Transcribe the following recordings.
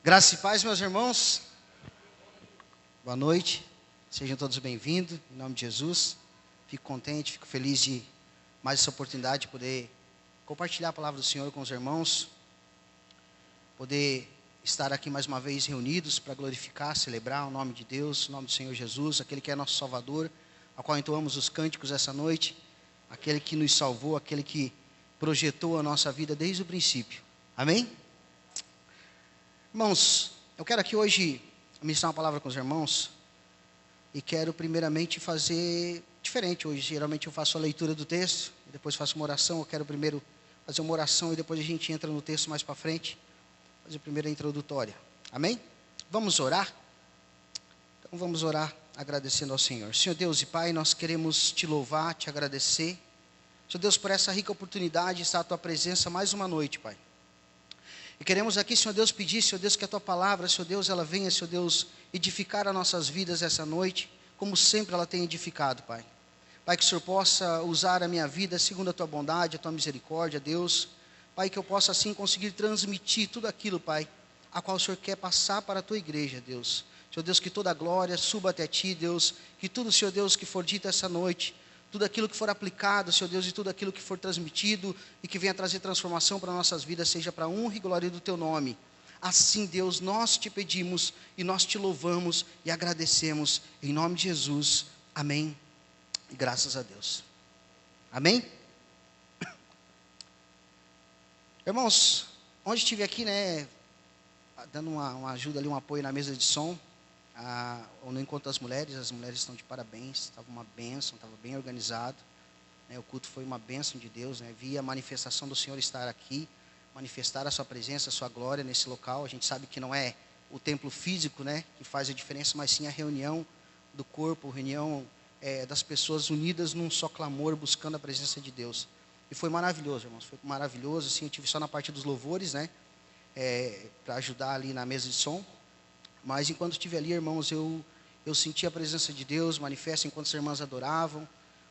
Graça e paz, meus irmãos. Boa noite. Sejam todos bem-vindos, em nome de Jesus. Fico contente, fico feliz de mais essa oportunidade de poder compartilhar a palavra do Senhor com os irmãos. Poder estar aqui mais uma vez reunidos para glorificar, celebrar o nome de Deus, o nome do Senhor Jesus, aquele que é nosso Salvador, ao qual entoamos os cânticos essa noite, aquele que nos salvou, aquele que projetou a nossa vida desde o princípio. Amém? Irmãos, eu quero aqui hoje ministrar uma palavra com os irmãos e quero primeiramente fazer diferente hoje. Geralmente eu faço a leitura do texto e depois faço uma oração. Eu quero primeiro fazer uma oração e depois a gente entra no texto mais para frente, fazer primeiro a introdutória. Amém? Vamos orar? Então vamos orar agradecendo ao Senhor. Senhor Deus e Pai, nós queremos te louvar, te agradecer. Senhor Deus, por essa rica oportunidade de estar à tua presença mais uma noite, Pai. E queremos aqui, Senhor Deus, pedir, Senhor Deus, que a tua palavra, Senhor Deus, ela venha, Senhor Deus, edificar as nossas vidas essa noite, como sempre ela tem edificado, Pai. Pai, que o Senhor possa usar a minha vida segundo a tua bondade, a tua misericórdia, Deus. Pai, que eu possa assim conseguir transmitir tudo aquilo, Pai, a qual o Senhor quer passar para a tua igreja, Deus. Senhor Deus, que toda a glória suba até ti, Deus. Que tudo, Senhor Deus, que for dito essa noite, tudo aquilo que for aplicado, Senhor Deus, e tudo aquilo que for transmitido e que venha trazer transformação para nossas vidas, seja para a honra e glória do teu nome. Assim, Deus, nós te pedimos e nós te louvamos e agradecemos em nome de Jesus. Amém. E graças a Deus. Amém? Irmãos, onde estive aqui, dando uma ajuda ali, um apoio na mesa de som, no encontro das mulheres, as mulheres estão de parabéns, estava uma bênção, estava bem organizado, o culto foi uma bênção de Deus, vi a manifestação do Senhor estar aqui, manifestar a sua presença, a sua glória nesse local. A gente sabe que não é o templo físico, que faz a diferença, mas sim a reunião do corpo, a reunião das pessoas unidas num só clamor, buscando a presença de Deus. E foi maravilhoso, irmãos, foi maravilhoso. Assim, eu tive só na parte dos louvores, para ajudar ali na mesa de som. Mas enquanto estive ali, irmãos, eu senti a presença de Deus manifesta enquanto as irmãs adoravam.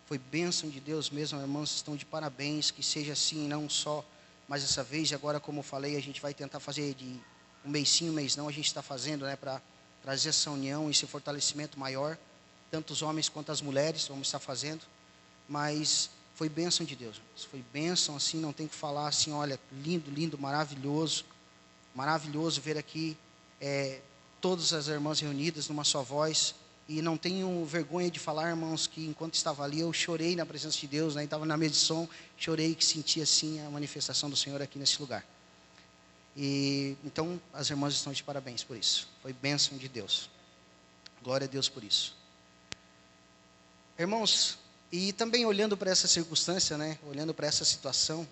Foi bênção de Deus mesmo, irmãos, estão de parabéns. Que seja assim, não só mais essa vez. E agora, como eu falei, a gente vai tentar fazer de um mês sim, um mês não. A gente está fazendo, para trazer essa união, esse fortalecimento maior. Tanto os homens quanto as mulheres, vamos estar fazendo. Mas foi bênção de Deus, irmãos. Foi bênção, assim, não tem o que falar, assim, olha, lindo, lindo, maravilhoso. Maravilhoso ver aqui todas as irmãs reunidas numa só voz, e não tenho vergonha de falar, irmãos, que enquanto estava ali, eu chorei na presença de Deus, estava na mesa de som, chorei, que senti assim a manifestação do Senhor aqui nesse lugar. E então as irmãs estão de parabéns por isso, foi bênção de Deus, glória a Deus por isso. Irmãos, e também olhando para essa circunstância, olhando para essa situação,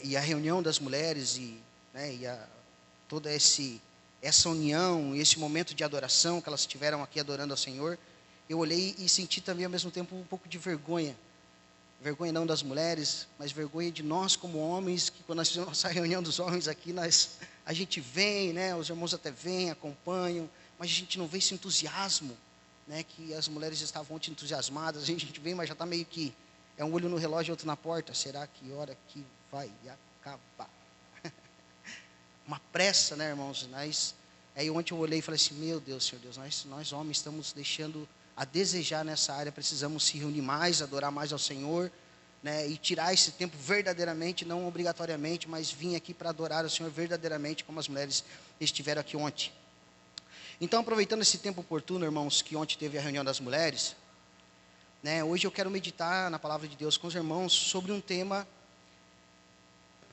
e a reunião das mulheres, e toda essa união, esse momento de adoração que elas tiveram aqui adorando ao Senhor, eu olhei e senti também ao mesmo tempo um pouco de vergonha. Vergonha não das mulheres, mas vergonha de nós como homens, que quando nós fizemos nossa reunião dos homens aqui, a gente vem, os irmãos até vêm, acompanham, mas a gente não vê esse entusiasmo, que as mulheres estavam ontem entusiasmadas. A gente vem, mas já está meio que, um olho no relógio e outro na porta. Será que hora que vai acabar? Uma pressa, irmãos, aí ontem eu olhei e falei assim, meu Deus, Senhor Deus, nós homens estamos deixando a desejar nessa área, precisamos se reunir mais, adorar mais ao Senhor, e tirar esse tempo verdadeiramente, não obrigatoriamente, mas vir aqui para adorar ao Senhor verdadeiramente, como as mulheres estiveram aqui ontem. Então, aproveitando esse tempo oportuno, irmãos, que ontem teve a reunião das mulheres, hoje eu quero meditar na palavra de Deus com os irmãos sobre um tema: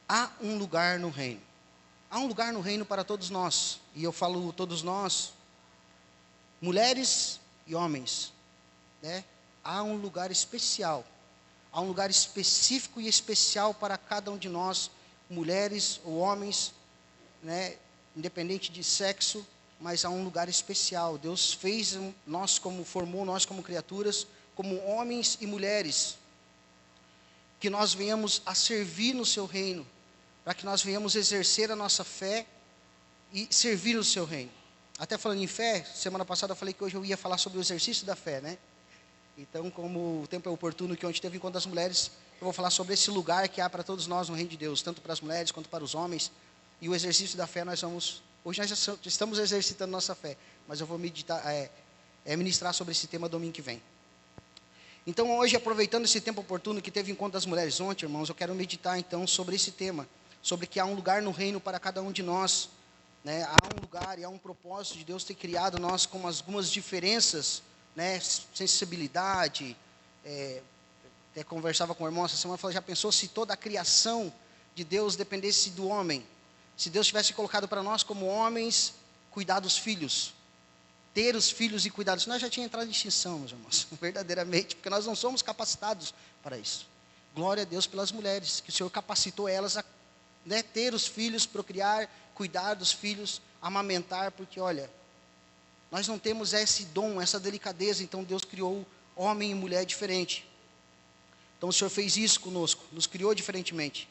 há um lugar no reino. Há um lugar no reino para todos nós, e eu falo todos nós, mulheres e homens, há um lugar especial, há um lugar específico e especial para cada um de nós, mulheres ou homens, independente de sexo, mas há um lugar especial. Deus fez formou nós como criaturas, como homens e mulheres, que nós venhamos a servir no seu reino, para que nós venhamos exercer a nossa fé e servir o seu reino. Até falando em fé, semana passada eu falei que hoje eu ia falar sobre o exercício da fé, Então, como o tempo é oportuno, que ontem teve encontro das mulheres, eu vou falar sobre esse lugar que há para todos nós no reino de Deus, tanto para as mulheres quanto para os homens. E o exercício da fé nós vamos Hoje nós já estamos exercitando nossa fé, mas eu vou meditar, ministrar sobre esse tema domingo que vem. Então hoje, aproveitando esse tempo oportuno que teve encontro das mulheres ontem, irmãos, eu quero meditar então sobre esse tema, sobre que há um lugar no reino para cada um de nós, né? Há um lugar e há um propósito de Deus ter criado nós com algumas diferenças, né? Sensibilidade, até conversava com o irmão essa semana, falou, já pensou se toda a criação de Deus dependesse do homem? Se Deus tivesse colocado para nós como homens, cuidar dos filhos, ter os filhos e cuidar dos filhos, nós já tínhamos entrado em extinção, meus irmãos, verdadeiramente, porque nós não somos capacitados para isso. Glória a Deus pelas mulheres, que o Senhor capacitou elas a, né, ter os filhos, procriar, cuidar dos filhos, amamentar, porque olha, nós não temos esse dom, essa delicadeza, então Deus criou homem e mulher diferente. Então o Senhor fez isso conosco, nos criou diferentemente.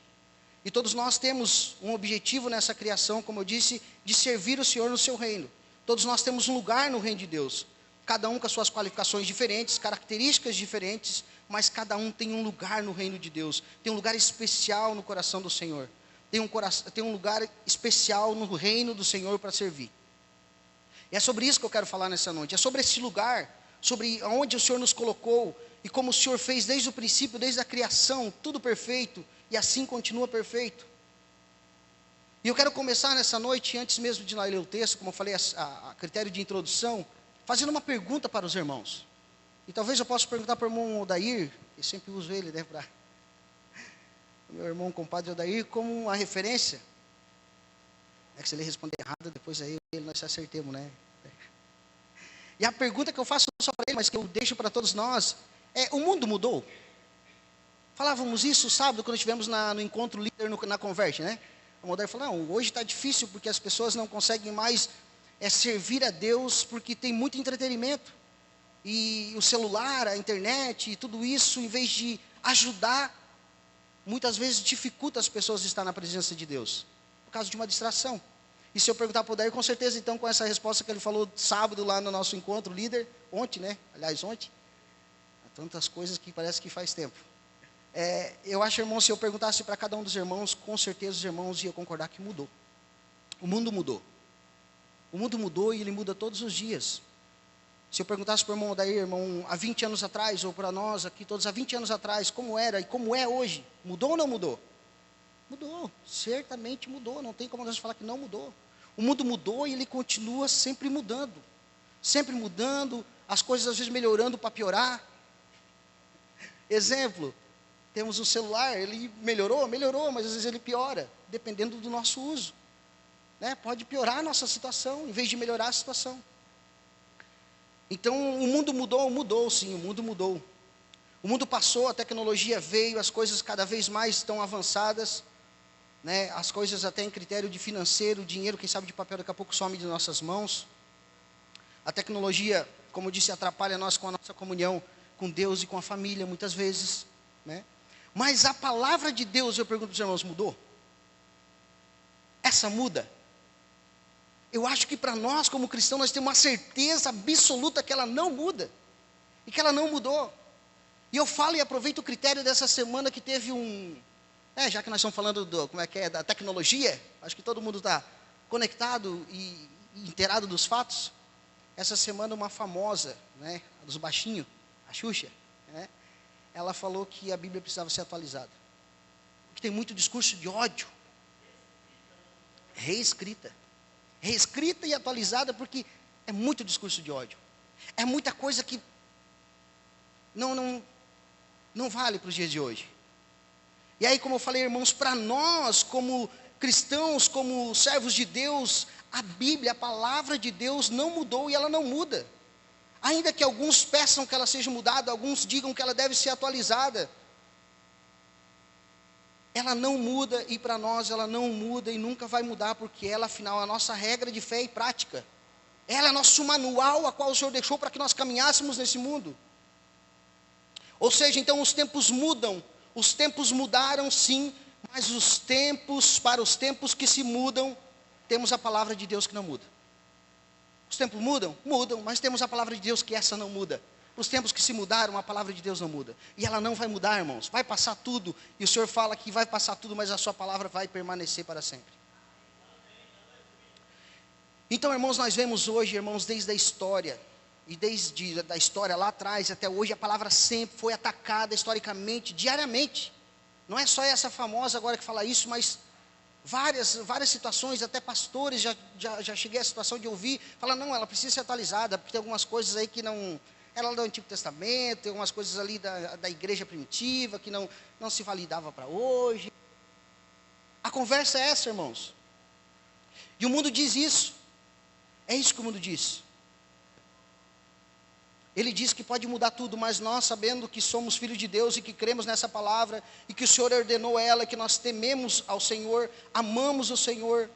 E todos nós temos um objetivo nessa criação, como eu disse, de servir o Senhor no seu reino. Todos nós temos um lugar no reino de Deus, cada um com as suas qualificações diferentes, características diferentes, mas cada um tem um lugar no reino de Deus, tem um lugar especial no coração do Senhor, tem um lugar especial no reino do Senhor para servir. E é sobre isso que eu quero falar nessa noite, é sobre esse lugar, sobre onde o Senhor nos colocou, e como o Senhor fez desde o princípio, desde a criação, tudo perfeito, e assim continua perfeito. E eu quero começar nessa noite, antes mesmo de ler o texto, como eu falei, a critério de introdução, fazendo uma pergunta para os irmãos. E talvez eu possa perguntar para o irmão Odair, eu sempre uso ele, né, para o meu irmão compadre Odair, como uma referência. É que se ele responder errado, depois aí nós se acertemos, né? E a pergunta que eu faço não só para ele, mas que eu deixo para todos nós, o mundo mudou? Falávamos isso sábado, quando estivemos no encontro líder na Converte, né? O Odair falou, não, hoje está difícil, porque as pessoas não conseguem mais servir a Deus, porque tem muito entretenimento. E o celular, a internet, e tudo isso, em vez de ajudar, muitas vezes dificulta as pessoas de estar na presença de Deus, por causa de uma distração. E se eu perguntar para o Odair, com certeza, então, com essa resposta que ele falou sábado lá no nosso encontro líder, ontem, né? Aliás, ontem, há tantas coisas que parece que faz tempo. Eu acho, irmão, se eu perguntasse para cada um dos irmãos, com certeza os irmãos iam concordar que mudou. O mundo mudou. O mundo mudou e ele muda todos os dias. Se eu perguntasse para o irmão Odair, irmão, há 20 anos atrás, ou para nós aqui todos, há 20 anos atrás, como era e como é hoje, mudou ou não mudou? Mudou, certamente mudou, não tem como nós falar que não mudou. O mundo mudou e ele continua sempre mudando, as coisas às vezes melhorando para piorar. Exemplo, temos um celular, ele melhorou, mas às vezes ele piora, dependendo do nosso uso, né? Pode piorar a nossa situação, em vez de melhorar a situação. Então o mundo mudou sim, o mundo mudou. O mundo passou, a tecnologia veio, as coisas cada vez mais estão avançadas, né? As coisas até em critério de financeiro, dinheiro, quem sabe de papel daqui a pouco some de nossas mãos. A tecnologia, como eu disse, atrapalha nós com a nossa comunhão com Deus e com a família, muitas vezes, né? Mas a palavra de Deus, eu pergunto para os irmãos, mudou? Essa muda? Eu acho que para nós, como cristãos, nós temos uma certeza absoluta que ela não muda. E que ela não mudou. E eu falo e aproveito o critério dessa semana que teve já que nós estamos falando da tecnologia, acho que todo mundo está conectado e inteirado dos fatos. Essa semana uma famosa, né, dos baixinhos, a Xuxa, né, ela falou que a Bíblia precisava ser atualizada. Porque tem muito discurso de ódio. Reescrita e atualizada, porque é muito discurso de ódio. É muita coisa que não vale para os dias de hoje. E aí, como eu falei, irmãos, para nós, como cristãos, como servos de Deus, a Bíblia, a palavra de Deus não mudou e ela não muda. Ainda que alguns peçam que ela seja mudada, alguns digam que ela deve ser atualizada, ela não muda, e para nós ela não muda e nunca vai mudar, porque ela, afinal, é a nossa regra de fé e prática. Ela é nosso manual, a qual o Senhor deixou para que nós caminhássemos nesse mundo. Ou seja, então os tempos mudam, os tempos mudaram sim, mas para os tempos que se mudam, temos a palavra de Deus que não muda. Os tempos mudam? Mudam, mas temos a palavra de Deus que essa não muda. Os tempos que se mudaram, a palavra de Deus não muda. E ela não vai mudar, irmãos. Vai passar tudo. E o Senhor fala que vai passar tudo, mas a sua palavra vai permanecer para sempre. Então, irmãos, nós vemos hoje, irmãos, desde a história, e desde a história lá atrás até hoje, a palavra sempre foi atacada historicamente, diariamente. Não é só essa famosa agora que fala isso, mas várias situações, até pastores, já cheguei à situação de ouvir, falar, não, ela precisa ser atualizada, porque tem algumas coisas aí que não, ela é do Antigo Testamento, tem algumas coisas ali da igreja primitiva, que não se validava para hoje. A conversa é essa, irmãos. E o mundo diz isso. É isso que o mundo diz. Ele diz que pode mudar tudo, mas nós, sabendo que somos filhos de Deus e que cremos nessa palavra, e que o Senhor ordenou ela, que nós tememos ao Senhor, amamos o Senhor,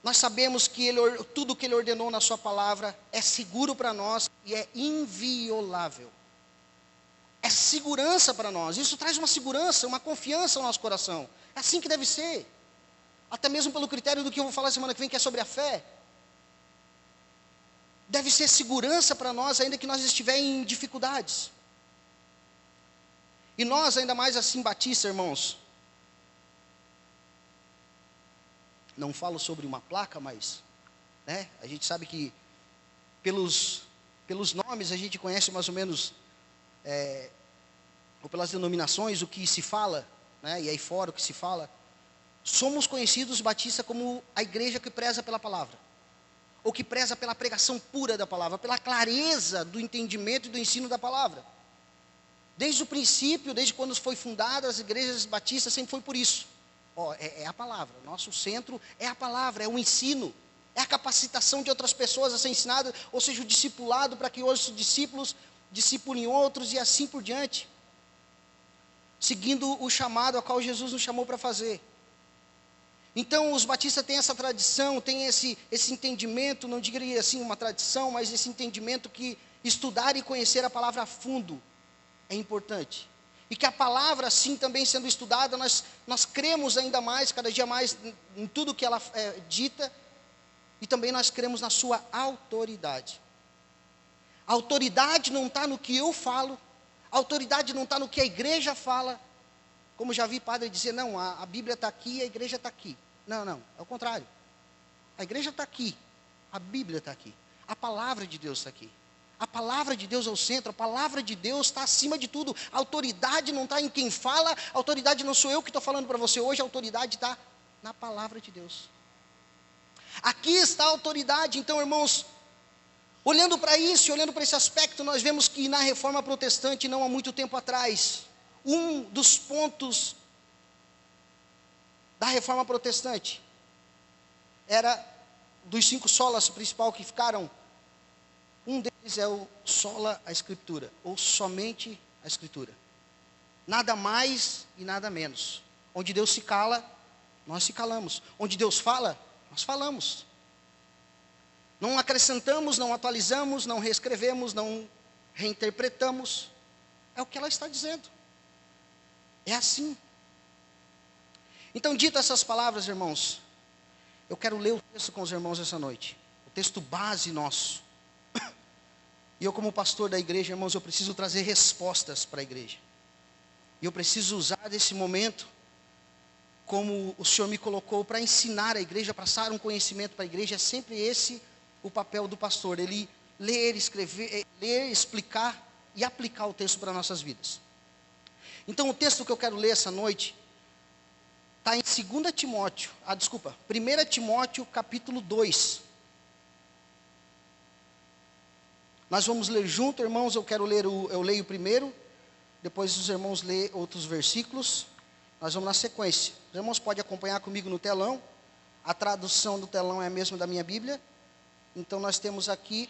nós sabemos que tudo que Ele ordenou na sua palavra é seguro para nós e é inviolável. É segurança para nós. Isso traz uma segurança, uma confiança ao nosso coração. É assim que deve ser. Até mesmo pelo critério do que eu vou falar semana que vem, que é sobre a fé. Deve ser segurança para nós, ainda que nós estivermos em dificuldades. E nós, ainda mais assim, Batista, irmãos, não falo sobre uma placa, mas, né, a gente sabe que pelos nomes a gente conhece mais ou menos, ou pelas denominações, o que se fala, né, e aí fora o que se fala. Somos conhecidos, Batista, como a igreja que preza pela palavra. Ou que preza pela pregação pura da palavra, pela clareza do entendimento e do ensino da palavra. Desde o princípio, desde quando foi fundada, as igrejas batistas sempre foi por isso. É a palavra, nosso centro é a palavra, é o ensino, é a capacitação de outras pessoas a ser ensinadas, ou seja, o discipulado para que hoje os discípulos discipulem outros e assim por diante. Seguindo o chamado a qual Jesus nos chamou para fazer. Então, os batistas têm essa tradição, têm esse entendimento, não diria assim uma tradição, mas esse entendimento que estudar e conhecer a palavra a fundo é importante. E que a palavra, assim, também sendo estudada, nós cremos ainda mais, cada dia mais, em tudo que ela é dita, e também nós cremos na sua autoridade. A autoridade não está no que eu falo, a autoridade não está no que a igreja fala. Como já vi padre dizer, não, a Bíblia está aqui e a igreja está aqui. Não, é o contrário. A igreja está aqui, a Bíblia está aqui, a palavra de Deus está aqui. A palavra de Deus é o centro, a palavra de Deus está acima de tudo. A autoridade não está em quem fala, a autoridade não sou eu que estou falando para você hoje, a autoridade está na palavra de Deus. Aqui está a autoridade. Então, irmãos, olhando para isso e olhando para esse aspecto, nós vemos que na Reforma Protestante, não há muito tempo atrás, um dos pontos da Reforma Protestante era dos 5 solas principais que ficaram, um deles é o sola a Escritura, ou somente a Escritura. Nada mais e nada menos. Onde Deus se cala, nós se calamos. Onde Deus fala, nós falamos. Não acrescentamos, não atualizamos, não reescrevemos, não reinterpretamos. É o que ela está dizendo. É assim. Então, dito essas palavras, irmãos, eu quero ler o texto com os irmãos essa noite. O texto base nosso. E eu, como pastor da igreja, irmãos, eu preciso trazer respostas para a igreja. E eu preciso usar desse momento, como o Senhor me colocou, para ensinar a igreja, passar um conhecimento para a igreja. É sempre esse o papel do pastor. Ele ler, escrever, ler, explicar e aplicar o texto para nossas vidas. Então, o texto que eu quero ler essa noite está em 1 Timóteo, capítulo 2. Nós vamos ler junto, irmãos. Eu leio primeiro, depois os irmãos lêem outros versículos. Nós vamos na sequência. Os irmãos podem acompanhar comigo no telão. A tradução do telão é a mesma da minha Bíblia. Então, nós temos aqui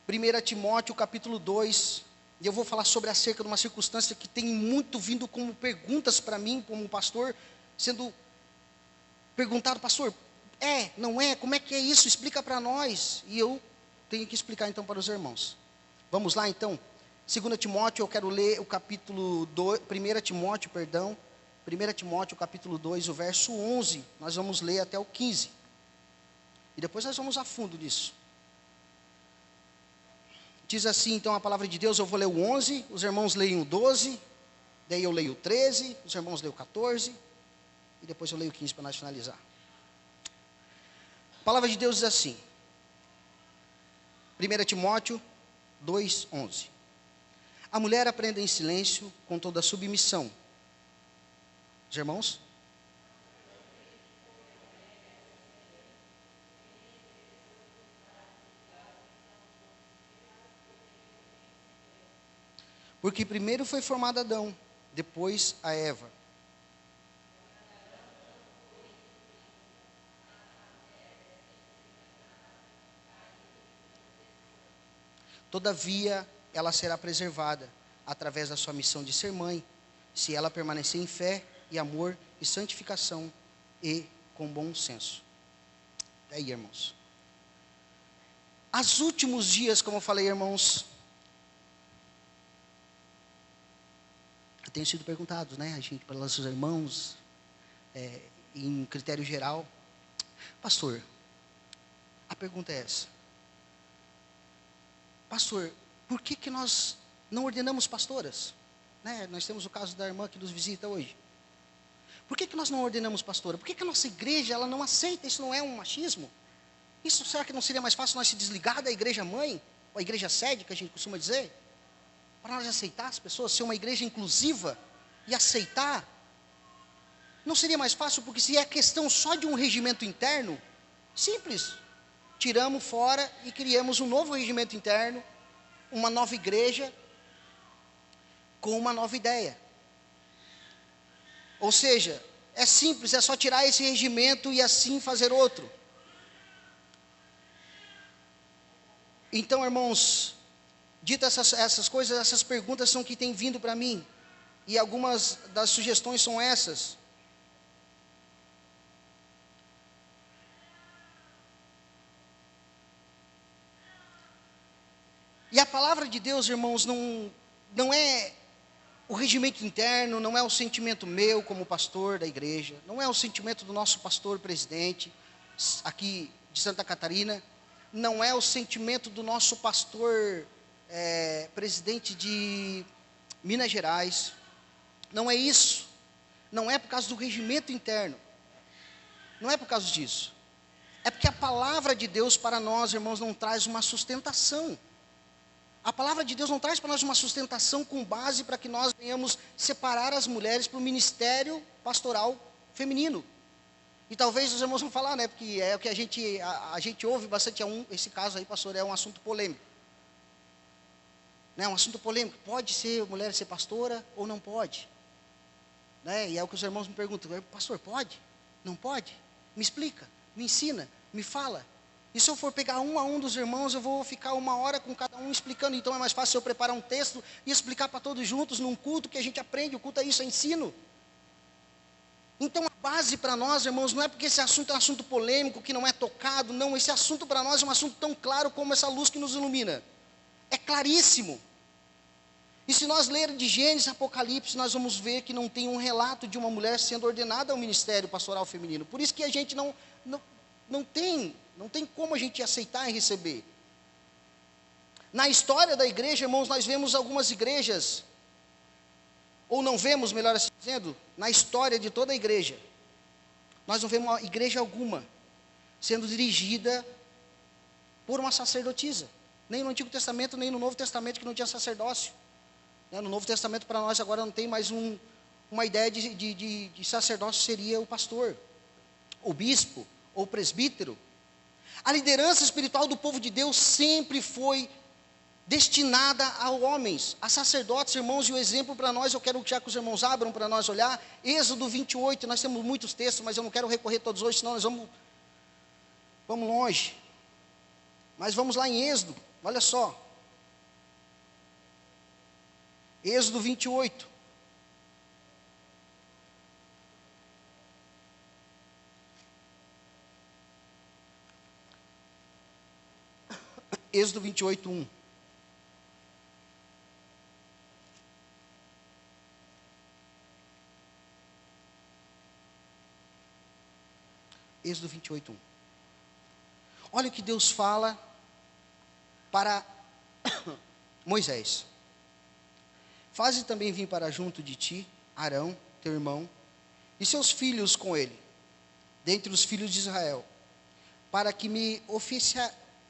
1 Timóteo, capítulo 2. E eu vou falar sobre acerca de uma circunstância que tem muito vindo como perguntas para mim, como pastor, sendo perguntado, pastor, não é, como é que é isso? Explica para nós. E eu tenho que explicar então para os irmãos. Vamos lá então. 2 Timóteo, eu quero ler o capítulo 2, 1 Timóteo, capítulo 2, o verso 11. Nós vamos ler até o 15. E depois nós vamos a fundo nisso. Diz assim, então, a palavra de Deus. Eu vou ler o 11, os irmãos leem o 12, daí eu leio o 13, os irmãos leem o 14, e depois eu leio o 15 para nós finalizar. palavra de Deus diz assim, 1 Timóteo 2:11. A mulher aprenda em silêncio com toda a submissão. Os irmãos? Porque primeiro foi formado Adão, depois a Eva. Todavia, ela será preservada através da sua missão de ser mãe, se ela permanecer em fé e amor e santificação e com bom senso. Aí, irmãos. Os últimos dias, como eu falei, irmãos, eu tenho sido perguntado, né, a gente, pelos irmãos, em critério geral, pastor, a pergunta é essa. Pastor, por que nós não ordenamos pastoras? Né? Nós temos o caso da irmã que nos visita hoje. Por que nós não ordenamos pastora? Por que a nossa igreja ela não aceita? Isso não é um machismo? Isso, será que não seria mais fácil nós se desligar da igreja mãe? Ou a igreja sede, que a gente costuma dizer? Para nós aceitar as pessoas, ser uma igreja inclusiva e aceitar? Não seria mais fácil? Porque se é questão só de um regimento interno, simples. Tiramos fora e criamos um novo regimento interno, uma nova igreja, com uma nova ideia. Ou seja, é simples, é só tirar esse regimento e assim fazer outro. Então, irmãos, ditas essas coisas, essas perguntas são que têm vindo para mim. E algumas das sugestões são essas. E a palavra de Deus, irmãos, não é o regimento interno, não é o sentimento meu como pastor da igreja, não é o sentimento do nosso pastor presidente aqui de Santa Catarina, não é o sentimento do nosso pastor presidente de Minas Gerais, não é isso, não é por causa do regimento interno, não é por causa disso, é porque a palavra de Deus para nós, irmãos, não traz uma sustentação. A palavra de Deus não traz para nós uma sustentação com base para que nós venhamos separar as mulheres para o ministério pastoral feminino. E talvez os irmãos vão falar, né? Porque é o que a gente ouve bastante. Esse caso aí, pastor, é um assunto polêmico. Né? Um assunto polêmico. Pode ser mulher ser pastora ou não pode? Né? E é o que os irmãos me perguntam. Pastor, pode? Não pode? Me explica, me ensina, me fala. E se eu for pegar um a um dos irmãos, eu vou ficar 1 hora com cada um explicando. Então é mais fácil eu preparar um texto e explicar para todos juntos num culto que a gente aprende. O culto é isso, é ensino. Então a base para nós, irmãos, não é porque esse assunto é um assunto polêmico, que não é tocado. Não, esse assunto para nós é um assunto tão claro como essa luz que nos ilumina. É claríssimo. E se nós lermos de Gênesis, Apocalipse, nós vamos ver que não tem um relato de uma mulher sendo ordenada ao ministério pastoral feminino. Por isso que a gente não tem como a gente aceitar e receber. Na história da igreja, irmãos, nós vemos algumas igrejas, ou não vemos, melhor assim dizendo, na história de toda a igreja, nós não vemos uma igreja alguma sendo dirigida por uma sacerdotisa, nem no Antigo Testamento, nem no Novo Testamento, que não tinha sacerdócio. No Novo Testamento, para nós, agora não tem mais uma ideia de sacerdócio, seria o pastor, o bispo, ou o presbítero. A liderança espiritual do povo de Deus sempre foi destinada a homens, a sacerdotes, irmãos, e o exemplo para nós, eu quero já que os irmãos abram para nós olhar, Êxodo 28, nós temos muitos textos, mas eu não quero recorrer todos hoje, senão nós vamos longe. Mas vamos lá em Êxodo, olha só. Êxodo 28. Êxodo 28, 1. Êxodo 28, 1. Olha o que Deus fala para Moisés. Faze também vir para junto de ti, Arão, teu irmão, e seus filhos com ele, dentre os filhos de Israel, para que me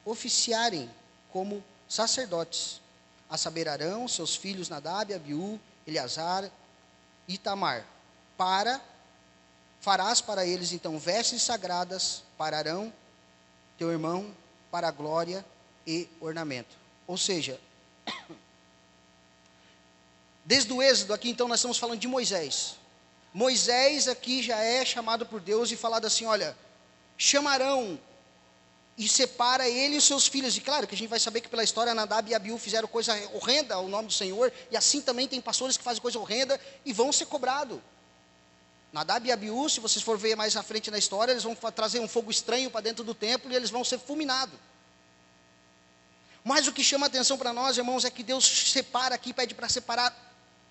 oficiarem como sacerdotes, a saber, Arão, seus filhos Nadab, Abiú, Eleazar e Itamar. Farás para eles então vestes sagradas para Arão, teu irmão, para a glória e ornamento. Ou seja, desde o Êxodo, aqui então nós estamos falando de Moisés. Moisés aqui já é chamado por Deus e falado assim, olha, chamarão e separa ele e os seus filhos. E claro que a gente vai saber que pela história Nadab e Abiú fizeram coisa horrenda ao nome do Senhor, e assim também tem pastores que fazem coisa horrenda e vão ser cobrados. Nadab e Abiú, se vocês for ver mais à frente na história, eles vão trazer um fogo estranho para dentro do templo e eles vão ser fulminados. Mas o que chama a atenção para nós, irmãos, é que Deus separa aqui, pede para separar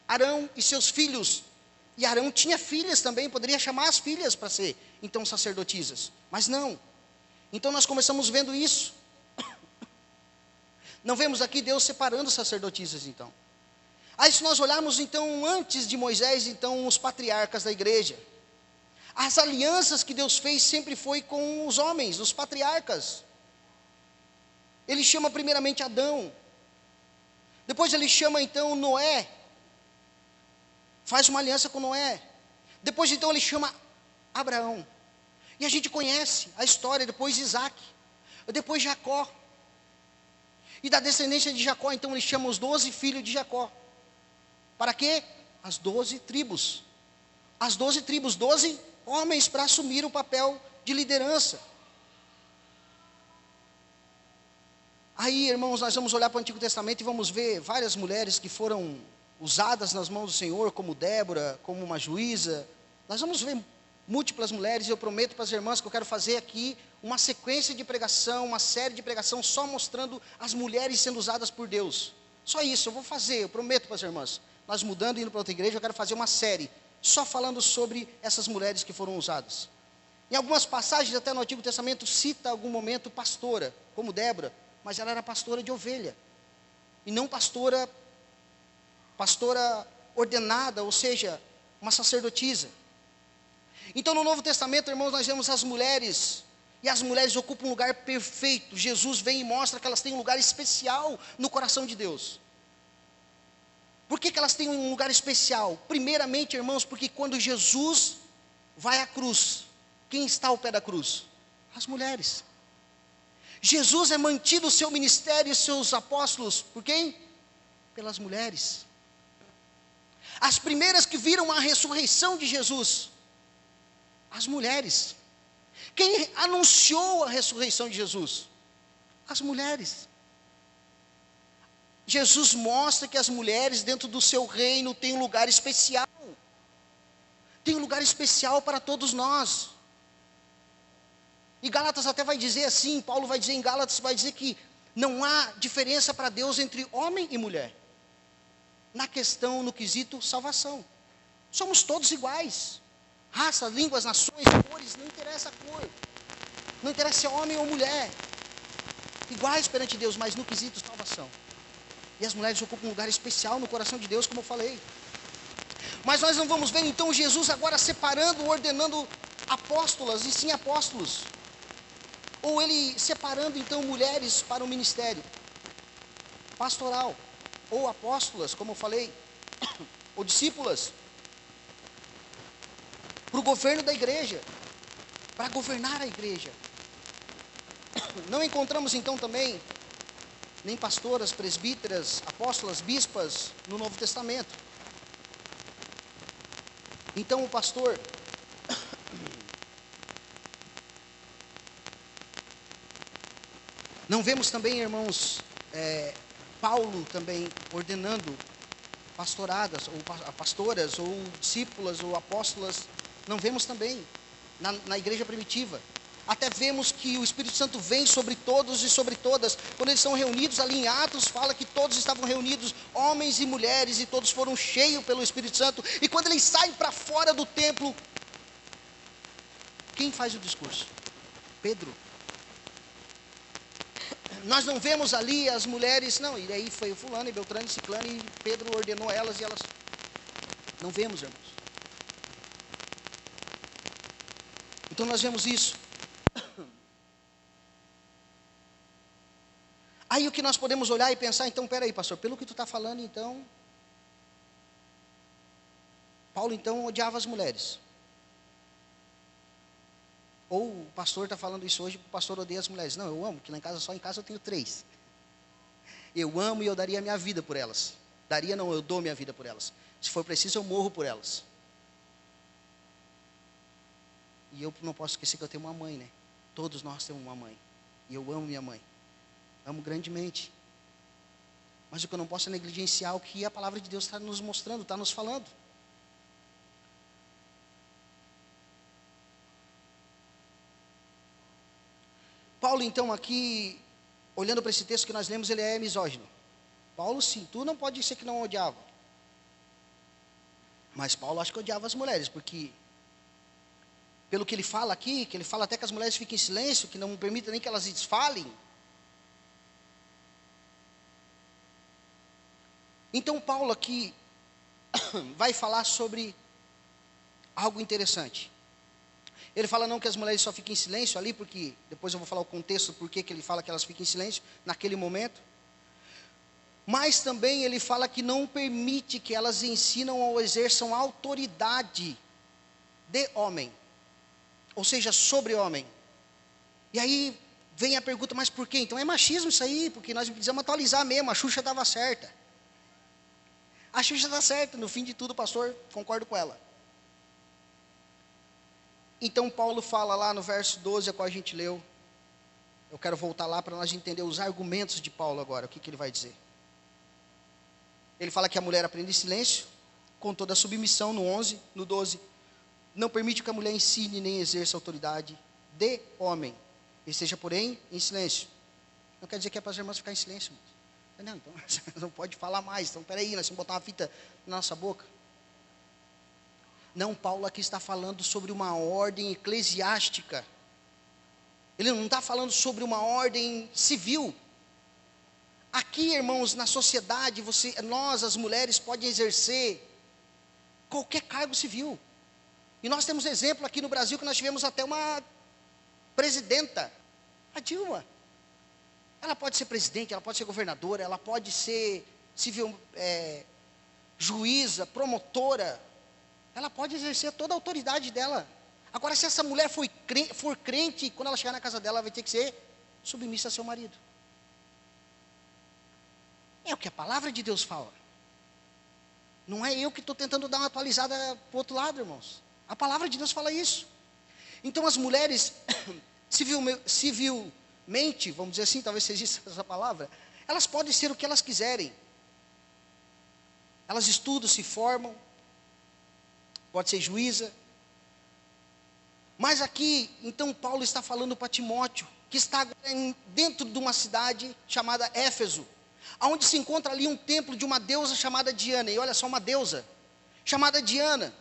Arão e seus filhos. E Arão tinha filhas também, poderia chamar as filhas para ser, então, sacerdotisas. Mas não. Então nós começamos vendo isso. Não vemos aqui Deus separando sacerdotisas, então. Aí se nós olharmos, então, antes de Moisés, então, os patriarcas da igreja. As alianças que Deus fez sempre foi com os homens, os patriarcas. Ele chama primeiramente Adão. Depois ele chama, então, Noé. Faz uma aliança com Noé. Depois, então, ele chama Abraão. E a gente conhece a história, depois Isaac, depois Jacó. E da descendência de Jacó, então, ele chama os 12 filhos de Jacó. Para quê? As 12 tribos. As 12 tribos, 12 homens para assumir o papel de liderança. Aí, irmãos, nós vamos olhar para o Antigo Testamento e vamos ver várias mulheres que foram usadas nas mãos do Senhor, como Débora, como uma juíza. Nós vamos ver múltiplas mulheres, e eu prometo para as irmãs que eu quero fazer aqui uma sequência de pregação, uma série de pregação só mostrando as mulheres sendo usadas por Deus. Só isso, eu vou fazer, eu prometo para as irmãs. Nós mudando e indo para outra igreja, eu quero fazer uma série só falando sobre essas mulheres que foram usadas. Em algumas passagens, até no Antigo Testamento, cita algum momento pastora, como Débora, mas ela era pastora de ovelha, e não pastora ordenada, ou seja, uma sacerdotisa. Então no Novo Testamento, irmãos, nós vemos as mulheres, e as mulheres ocupam um lugar perfeito. Jesus vem e mostra que elas têm um lugar especial no coração de Deus. Por que elas têm um lugar especial? Primeiramente, irmãos, porque quando Jesus vai à cruz, quem está ao pé da cruz? As mulheres. Jesus é mantido o seu ministério e seus apóstolos, por quem? Pelas mulheres. As primeiras que viram a ressurreição de Jesus, as mulheres. Quem anunciou a ressurreição de Jesus? As mulheres. Jesus mostra que as mulheres dentro do seu reino têm um lugar especial. Tem um lugar especial para todos nós. E Gálatas até vai dizer assim, Paulo vai dizer em Gálatas, vai dizer que não há diferença para Deus entre homem e mulher. Na questão, no quesito salvação. Somos todos iguais. Raça, línguas, nações, cores, não interessa a cor. Não interessa se é homem ou mulher. Iguais perante Deus, mas no quesito salvação. E as mulheres ocupam um lugar especial no coração de Deus, como eu falei. Mas nós não vamos ver então Jesus agora separando, ordenando apóstolas, e sim apóstolos. Ou ele separando então mulheres para o ministério pastoral. Ou apóstolas, como eu falei, ou discípulas, para o governo da igreja, para governar a igreja. Não encontramos então também nem pastoras, presbíteras, apóstolas, bispas no Novo Testamento. Então o pastor não vemos também, irmãos, Paulo também ordenando pastoradas, ou pastoras, ou discípulas, ou apóstolas. Não vemos também na igreja primitiva. Até vemos que o Espírito Santo vem sobre todos e sobre todas. Quando eles são reunidos ali em Atos, fala que todos estavam reunidos, homens e mulheres, e todos foram cheios pelo Espírito Santo. E quando eles saem para fora do templo, quem faz o discurso? Pedro. Nós não vemos ali as mulheres, não, e aí foi o fulano, e Beltrano, e Ciclano, e Pedro ordenou elas, e elas... Não vemos, irmãos. Então nós vemos isso. Aí o que nós podemos olhar e pensar, então, peraí, pastor, pelo que tu está falando, então, Paulo, então, odiava as mulheres. Ou o pastor está falando isso hoje, o pastor odeia as mulheres. Não, eu amo, porque lá em casa, só em casa eu tenho 3. Eu amo e eu daria minha vida por elas. Daria não, eu dou minha vida por elas. Se for preciso, eu morro por elas. E eu não posso esquecer que eu tenho uma mãe, né? Todos nós temos uma mãe. E eu amo minha mãe. Amo grandemente. Mas o que eu não posso é negligenciar o que a palavra de Deus está nos mostrando, está nos falando. Paulo, então, aqui, olhando para esse texto que nós lemos, ele é misógino. Paulo, sim, tu não pode ser que não odiava. Mas Paulo acho que odiava as mulheres, porque, pelo que ele fala aqui, que ele fala até que as mulheres fiquem em silêncio, que não permita nem que elas falem. Então, Paulo aqui vai falar sobre algo interessante. Ele fala não que as mulheres só fiquem em silêncio ali, porque depois eu vou falar o contexto por que ele fala que elas fiquem em silêncio naquele momento. Mas também ele fala que não permite que elas ensinam ou exerçam autoridade de homem, ou seja, sobre homem. E aí vem a pergunta, mas por quê? Então é machismo isso aí, porque nós precisamos atualizar mesmo, a Xuxa estava certa. A Xuxa está certa, no fim de tudo, pastor, concordo com ela. Então Paulo fala lá no verso 12, a qual a gente leu. Eu quero voltar lá para nós entender os argumentos de Paulo agora, o que ele vai dizer. Ele fala que a mulher aprende em silêncio, com toda a submissão, no 11, no 12. Não permite que a mulher ensine nem exerça autoridade de homem. Esteja, porém, em silêncio. Não quer dizer que é para as irmãs ficar em silêncio. Não, então, não pode falar mais. Então, peraí, nós vamos botar uma fita na nossa boca. Não, Paulo aqui está falando sobre uma ordem eclesiástica. Ele não está falando sobre uma ordem civil. Aqui, irmãos, na sociedade, nós, as mulheres, podem exercer qualquer cargo civil. E nós temos exemplo aqui no Brasil que nós tivemos até uma presidenta, a Dilma. Ela pode ser presidente, ela pode ser governadora, ela pode ser juíza, promotora. Ela pode exercer toda a autoridade dela. Agora, se essa mulher for crente, quando ela chegar na casa dela, ela vai ter que ser submissa a seu marido. É o que a palavra de Deus fala. Não é eu que estou tentando dar uma atualizada para o outro lado, irmãos. A palavra de Deus fala isso. Então as mulheres, civilmente, vamos dizer assim, talvez seja essa palavra, elas podem ser o que elas quiserem. Elas estudam, se formam, pode ser juíza. Mas aqui, então Paulo está falando para Timóteo, que está dentro de uma cidade chamada Éfeso, onde se encontra ali um templo de uma deusa chamada Diana, e olha só, uma deusa chamada Diana,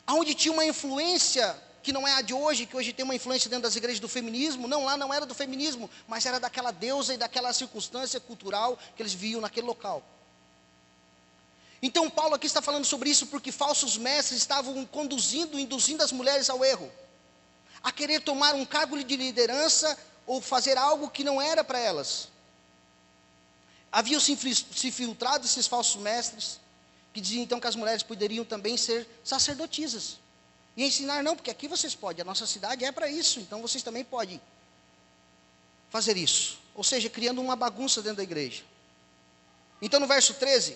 onde tinha uma influência, que não é a de hoje, que hoje tem uma influência dentro das igrejas do feminismo. Não, lá não era do feminismo, mas era daquela deusa e daquela circunstância cultural que eles viam naquele local. Então Paulo aqui está falando sobre isso porque falsos mestres estavam induzindo as mulheres ao erro, a querer tomar um cargo de liderança ou fazer algo que não era para elas. Haviam se filtrado esses falsos mestres, que diziam então que as mulheres poderiam também ser sacerdotisas. E ensinar, não, porque aqui vocês podem, a nossa cidade é para isso, então vocês também podem fazer isso. Ou seja, criando uma bagunça dentro da igreja. Então no verso 13,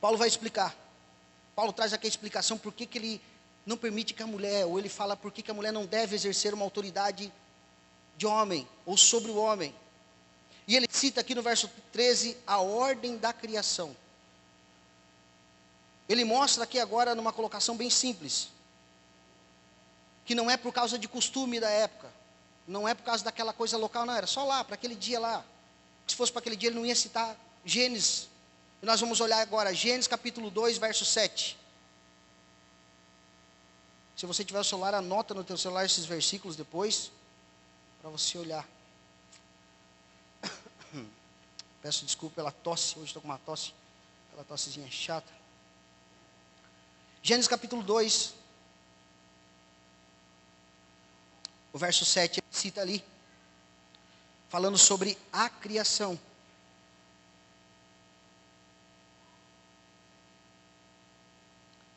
Paulo vai explicar. Paulo traz aqui a explicação por que ele não permite que a mulher, ou ele fala por que a mulher não deve exercer uma autoridade de homem, ou sobre o homem. E ele cita aqui no verso 13 a ordem da criação. Ele mostra aqui agora numa colocação bem simples, que não é por causa de costume da época, não é por causa daquela coisa local, não, era só lá, para aquele dia lá. Se fosse para aquele dia, ele não ia citar Gênesis. E nós vamos olhar agora, Gênesis capítulo 2, verso 7. Se você tiver o celular, anota no teu celular esses versículos depois, para você olhar. Peço desculpa pela tosse, hoje estou com uma tosse, aquela tossezinha chata. Gênesis capítulo 2, o verso 7, ele cita ali. falando sobre a criação.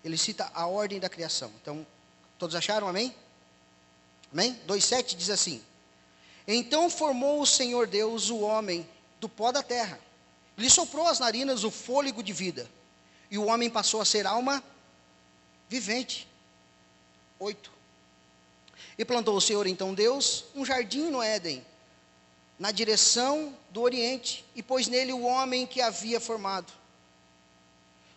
Ele cita a ordem da criação. Então, todos acharam? Amém? Amém? 2,7 diz assim: então formou o Senhor Deus o homem do pó da terra, lhe soprou às narinas o fôlego de vida, e o homem passou a ser alma vivente. 8. E plantou o Senhor então Deus um jardim no Éden, na direção do oriente, e pôs nele o homem que havia formado.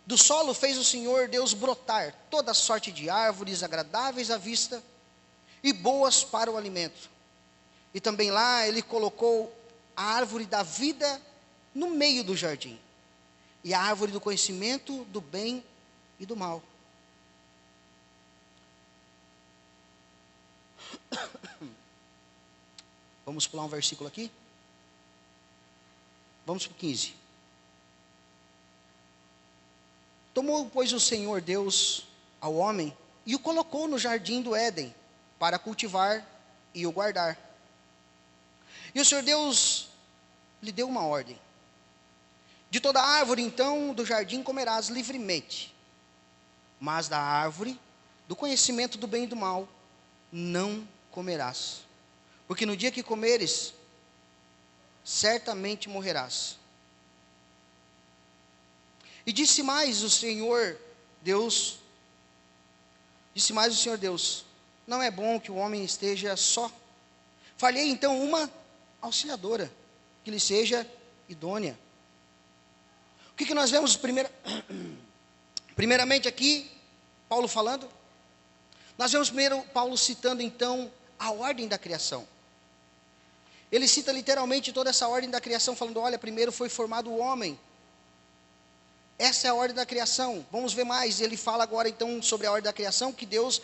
Do solo fez o Senhor Deus brotar toda sorte de árvores agradáveis à vista e boas para o alimento. E também lá ele colocou a árvore da vida no meio do jardim, e a árvore do conhecimento do bem e do mal. Vamos pular um versículo aqui? Vamos para o 15. Tomou, pois, o Senhor Deus ao homem e o colocou no jardim do Éden para cultivar e o guardar. E o Senhor Deus lhe deu uma ordem: de toda árvore, então, do jardim comerás livremente, mas da árvore do conhecimento do bem e do mal não comerás, porque no dia que comeres, certamente morrerás. E disse mais o Senhor Deus, não é bom que o homem esteja só. Falhei então uma auxiliadora, que lhe seja idônea. O que nós vemos primeiramente aqui, Paulo falando? Nós vemos primeiro Paulo citando então a ordem da criação. Ele cita literalmente toda essa ordem da criação, falando: olha, primeiro foi formado o homem. Essa é a ordem da criação. Vamos ver mais. Ele fala agora então sobre a ordem da criação, que Deus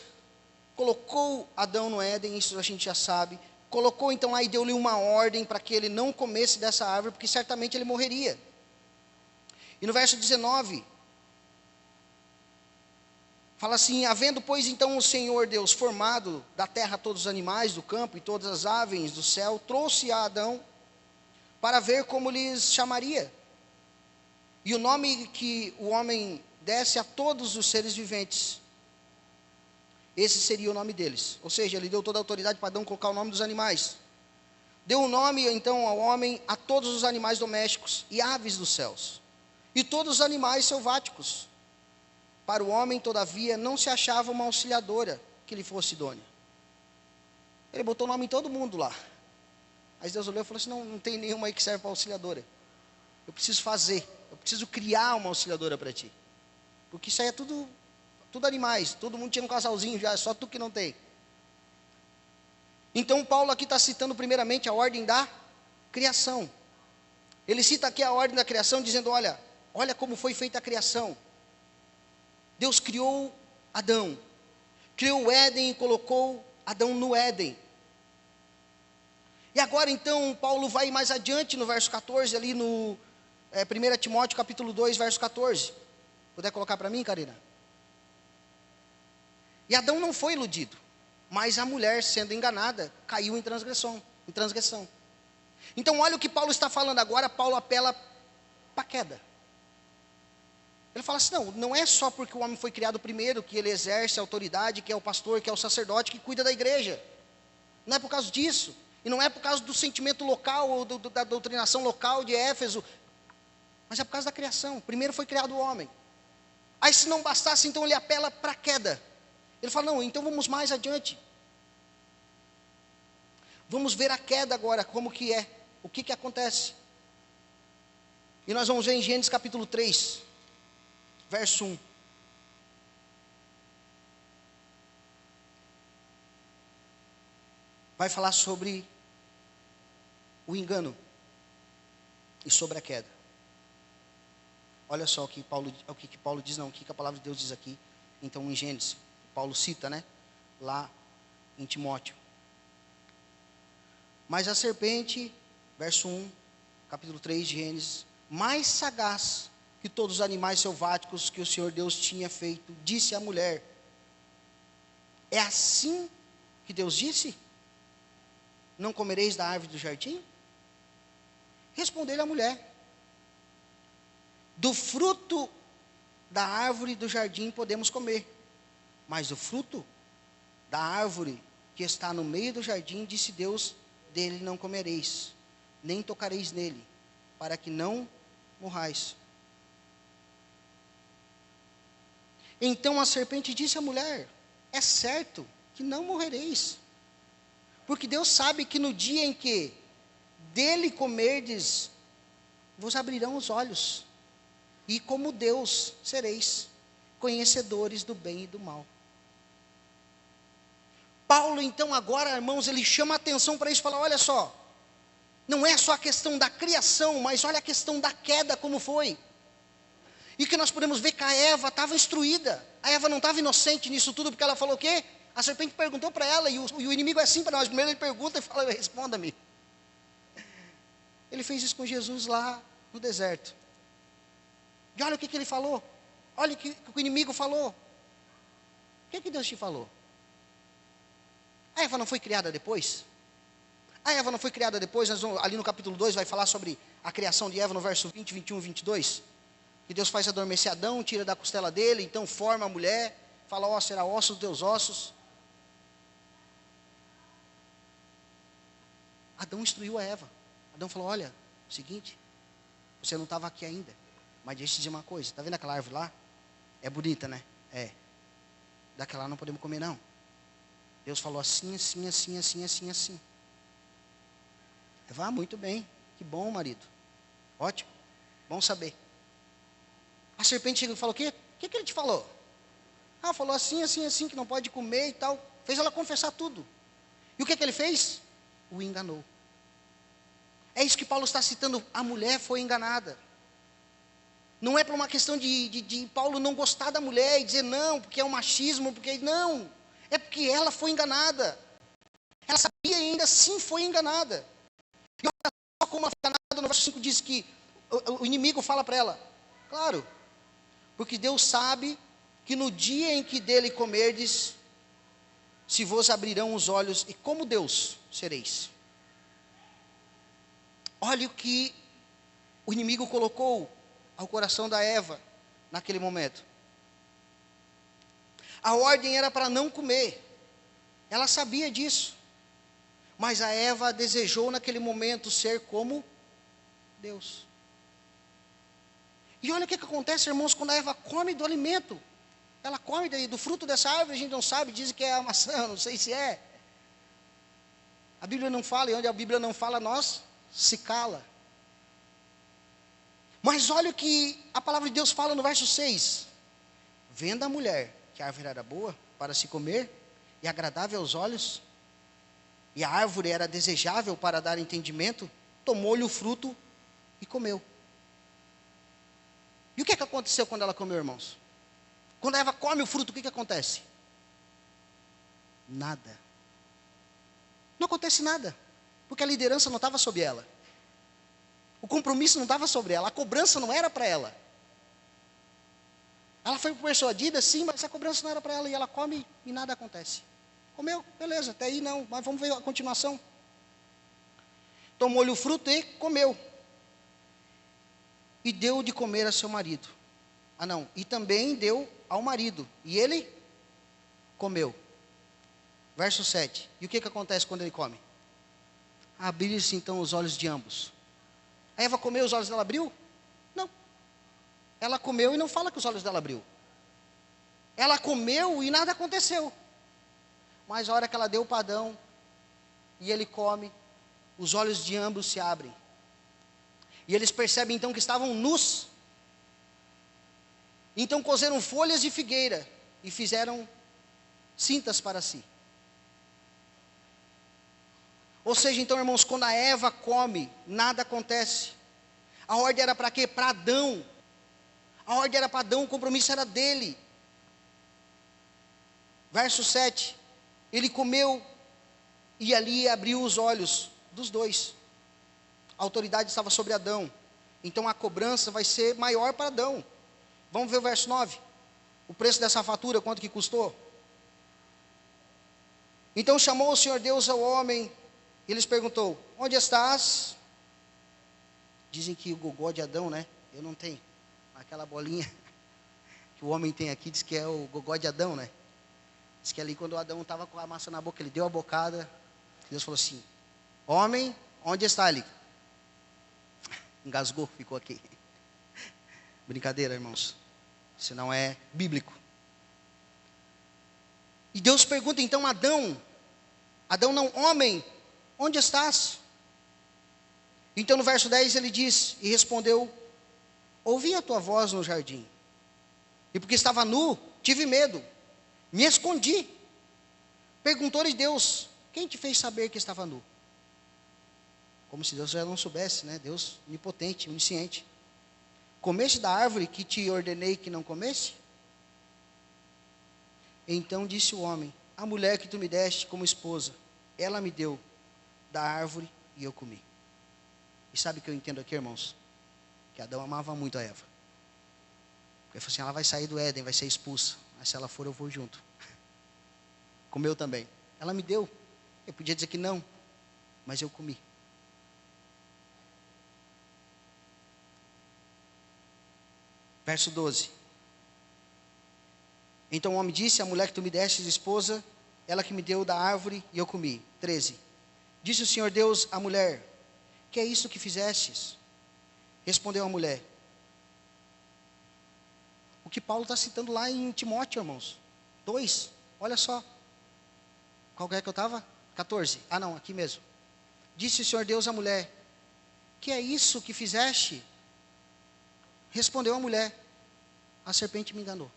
colocou Adão no Éden, isso a gente já sabe. Colocou então lá e deu-lhe uma ordem para que ele não comesse dessa árvore, porque certamente ele morreria. E no verso 19, fala assim: havendo, pois, então o Senhor Deus formado da terra todos os animais do campo e todas as aves do céu, trouxe a Adão para ver como lhes chamaria. E o nome que o homem desse a todos os seres viventes, esse seria o nome deles. Ou seja, ele deu toda a autoridade para Adão colocar o nome dos animais. Deu o nome, então, ao homem a todos os animais domésticos e aves dos céus, e todos os animais selváticos. Para o homem, todavia, não se achava uma auxiliadora que lhe fosse idônea. Ele botou o nome em todo mundo lá. Mas Deus olhou e falou assim: não tem nenhuma aí que serve para auxiliadora. Eu preciso fazer, eu preciso criar uma auxiliadora para ti. Porque isso aí é tudo animais, todo mundo tinha um casalzinho já, só tu que não tem. Então Paulo aqui está citando primeiramente a ordem da criação. Ele cita aqui a ordem da criação dizendo: olha como foi feita a criação. Deus criou Adão, criou o Éden e colocou Adão no Éden. E agora então Paulo vai mais adiante no verso 14, ali no 1 Timóteo capítulo 2, verso 14. Puder colocar para mim, Karina? E Adão não foi iludido, mas a mulher, sendo enganada, caiu em transgressão. Então olha o que Paulo está falando agora. Paulo apela para a queda. Ele fala assim: não é só porque o homem foi criado primeiro que ele exerce a autoridade, que é o pastor, que é o sacerdote, que cuida da igreja. Não é por causa disso. E não é por causa do sentimento local, ou da doutrinação local de Éfeso, mas é por causa da criação. Primeiro foi criado o homem. Aí, se não bastasse, então ele apela para a queda. Ele fala: não, então vamos mais adiante. Vamos ver a queda agora, como que é, o que acontece. E nós vamos ver em Gênesis capítulo 3, verso 1. Vai falar sobre o engano e sobre a queda. Olha só o que Paulo diz, o que a palavra de Deus diz aqui. Então, em Gênesis, Paulo cita, lá em Timóteo. Mas a serpente, verso 1, capítulo 3 de Gênesis, mais sagaz que todos os animais selváticos que o Senhor Deus tinha feito, disse à mulher: é assim que Deus disse? Não comereis da árvore do jardim? Respondeu-lhe a mulher: do fruto da árvore do jardim podemos comer, mas o fruto da árvore que está no meio do jardim, disse Deus, dele não comereis, nem tocareis nele, para que não morrais. Então a serpente disse à mulher: é certo que não morrereis, porque Deus sabe que no dia em que dele comerdes, vos abrirão os olhos, e como Deus sereis, conhecedores do bem e do mal. Paulo, então, agora, irmãos, ele chama a atenção para isso e fala: olha só, não é só a questão da criação, mas olha a questão da queda como foi. E que nós podemos ver que a Eva estava instruída. A Eva não estava inocente nisso tudo, porque ela falou o quê? A serpente perguntou para ela, e o inimigo é assim para nós. Primeiro ele pergunta e fala: responda-me. Ele fez isso com Jesus lá no deserto. E olha o que ele falou. Olha o que o inimigo falou. O que Deus te falou? A Eva não foi criada depois? A Eva não foi criada depois? Ali no capítulo 2 vai falar sobre a criação de Eva no verso 20, 21 e 22. Que Deus faz adormecer Adão, tira da costela dele, então forma a mulher, fala: ó, será osso dos teus ossos. Adão instruiu a Eva. Adão falou: olha, seguinte, você não estava aqui ainda, mas deixa eu te dizer uma coisa, está vendo aquela árvore lá? É bonita, né? É. Daquela lá não podemos comer não. Deus falou assim, assim, assim, assim, assim, assim. Eva: muito bem, que bom, marido. Ótimo, bom saber. A serpente chegou e falou: o quê? O que ele te falou? Ah, falou assim, assim, assim, que não pode comer e tal. Fez ela confessar tudo. E o que ele fez? O enganou. É isso que Paulo está citando. A mulher foi enganada. Não é por uma questão de Paulo não gostar da mulher e dizer não, porque é um machismo, porque não. É porque ela foi enganada. Ela sabia e ainda assim foi enganada. E olha só como ela foi enganada. No verso 5 diz que o inimigo fala para ela: claro, porque Deus sabe que no dia em que dele comerdes, se vos abrirão os olhos, e como Deus sereis. Olha o que o inimigo colocou ao coração da Eva naquele momento. A ordem era para não comer. Ela sabia disso. Mas a Eva desejou naquele momento ser como Deus. E olha o que acontece, irmãos, quando a Eva come do alimento. Ela come do fruto dessa árvore, a gente não sabe, dizem que é a maçã, não sei se é. A Bíblia não fala, e onde a Bíblia não fala, nós se cala. Mas olha o que a palavra de Deus fala no verso 6. Vendo a mulher que a árvore era boa para se comer, e agradável aos olhos, e a árvore era desejável para dar entendimento, tomou-lhe o fruto e comeu. E o que aconteceu quando ela comeu, irmãos? Quando a Eva come o fruto, o que acontece? Nada. Não acontece nada, porque a liderança não estava sobre ela. O compromisso não estava sobre ela, a cobrança não era para ela. Ela foi persuadida, sim, mas a cobrança não era para ela, e ela come e nada acontece. Comeu, beleza, até aí não, mas vamos ver a continuação. Tomou-lhe o fruto e comeu. E deu de comer a seu marido. E também deu ao marido, e ele comeu. Verso 7. E o que acontece quando ele come? Abriram-se então os olhos de ambos. A Eva comeu, os olhos dela abriu? Não. Ela comeu e não fala que os olhos dela abriu. Ela comeu e nada aconteceu. Mas a hora que ela deu o padrão e ele come, os olhos de ambos se abrem. E eles percebem então que estavam nus. Então cozeram folhas de figueira e fizeram cintas para si. Ou seja, então, irmãos, quando a Eva come, nada acontece. A ordem era para quê? Para Adão. A ordem era para Adão, o compromisso era dele. Verso 7. Ele comeu e ali abriu os olhos dos dois. A autoridade estava sobre Adão. Então a cobrança vai ser maior para Adão. Vamos ver o verso 9. O preço dessa fatura, quanto que custou? Então chamou o Senhor Deus ao homem e lhes perguntou: onde estás? Dizem que o gogó de Adão, né? Eu não tenho. Aquela bolinha que o homem tem aqui, diz que é o gogó de Adão, né? Diz que ali quando o Adão estava com a massa na boca, ele deu a bocada. Deus falou assim: homem, onde está ele? Engasgou, ficou aqui. Brincadeira, irmãos. Isso não é bíblico. E Deus pergunta então a Adão não, homem, onde estás? Então no verso 10 ele diz, e respondeu: ouvi a tua voz no jardim, e porque estava nu, tive medo, me escondi. Perguntou-lhe Deus: quem te fez saber que estava nu? Como se Deus já não soubesse, né? Deus onipotente, onisciente. Comeste da árvore que te ordenei que não comesse? Então disse o homem: a mulher que tu me deste como esposa, ela me deu da árvore e eu comi. E sabe o que eu entendo aqui, irmãos? Que Adão amava muito a Eva. Ele falou assim: ela vai sair do Éden, vai ser expulsa, mas se ela for eu vou junto. Comeu também. Ela me deu. Eu podia dizer que não, mas eu comi. Verso 12. Então o homem disse: a mulher que tu me deste, esposa, ela que me deu da árvore e eu comi. 13. Disse o Senhor Deus à mulher: que é isso que fizestes? Respondeu a mulher. O que Paulo está citando lá em Timóteo, irmãos. 2, olha só. Qual é que eu estava? 14. Ah não, aqui mesmo. Disse o Senhor Deus à mulher: que é isso que fizeste? Respondeu a mulher: a serpente me enganou.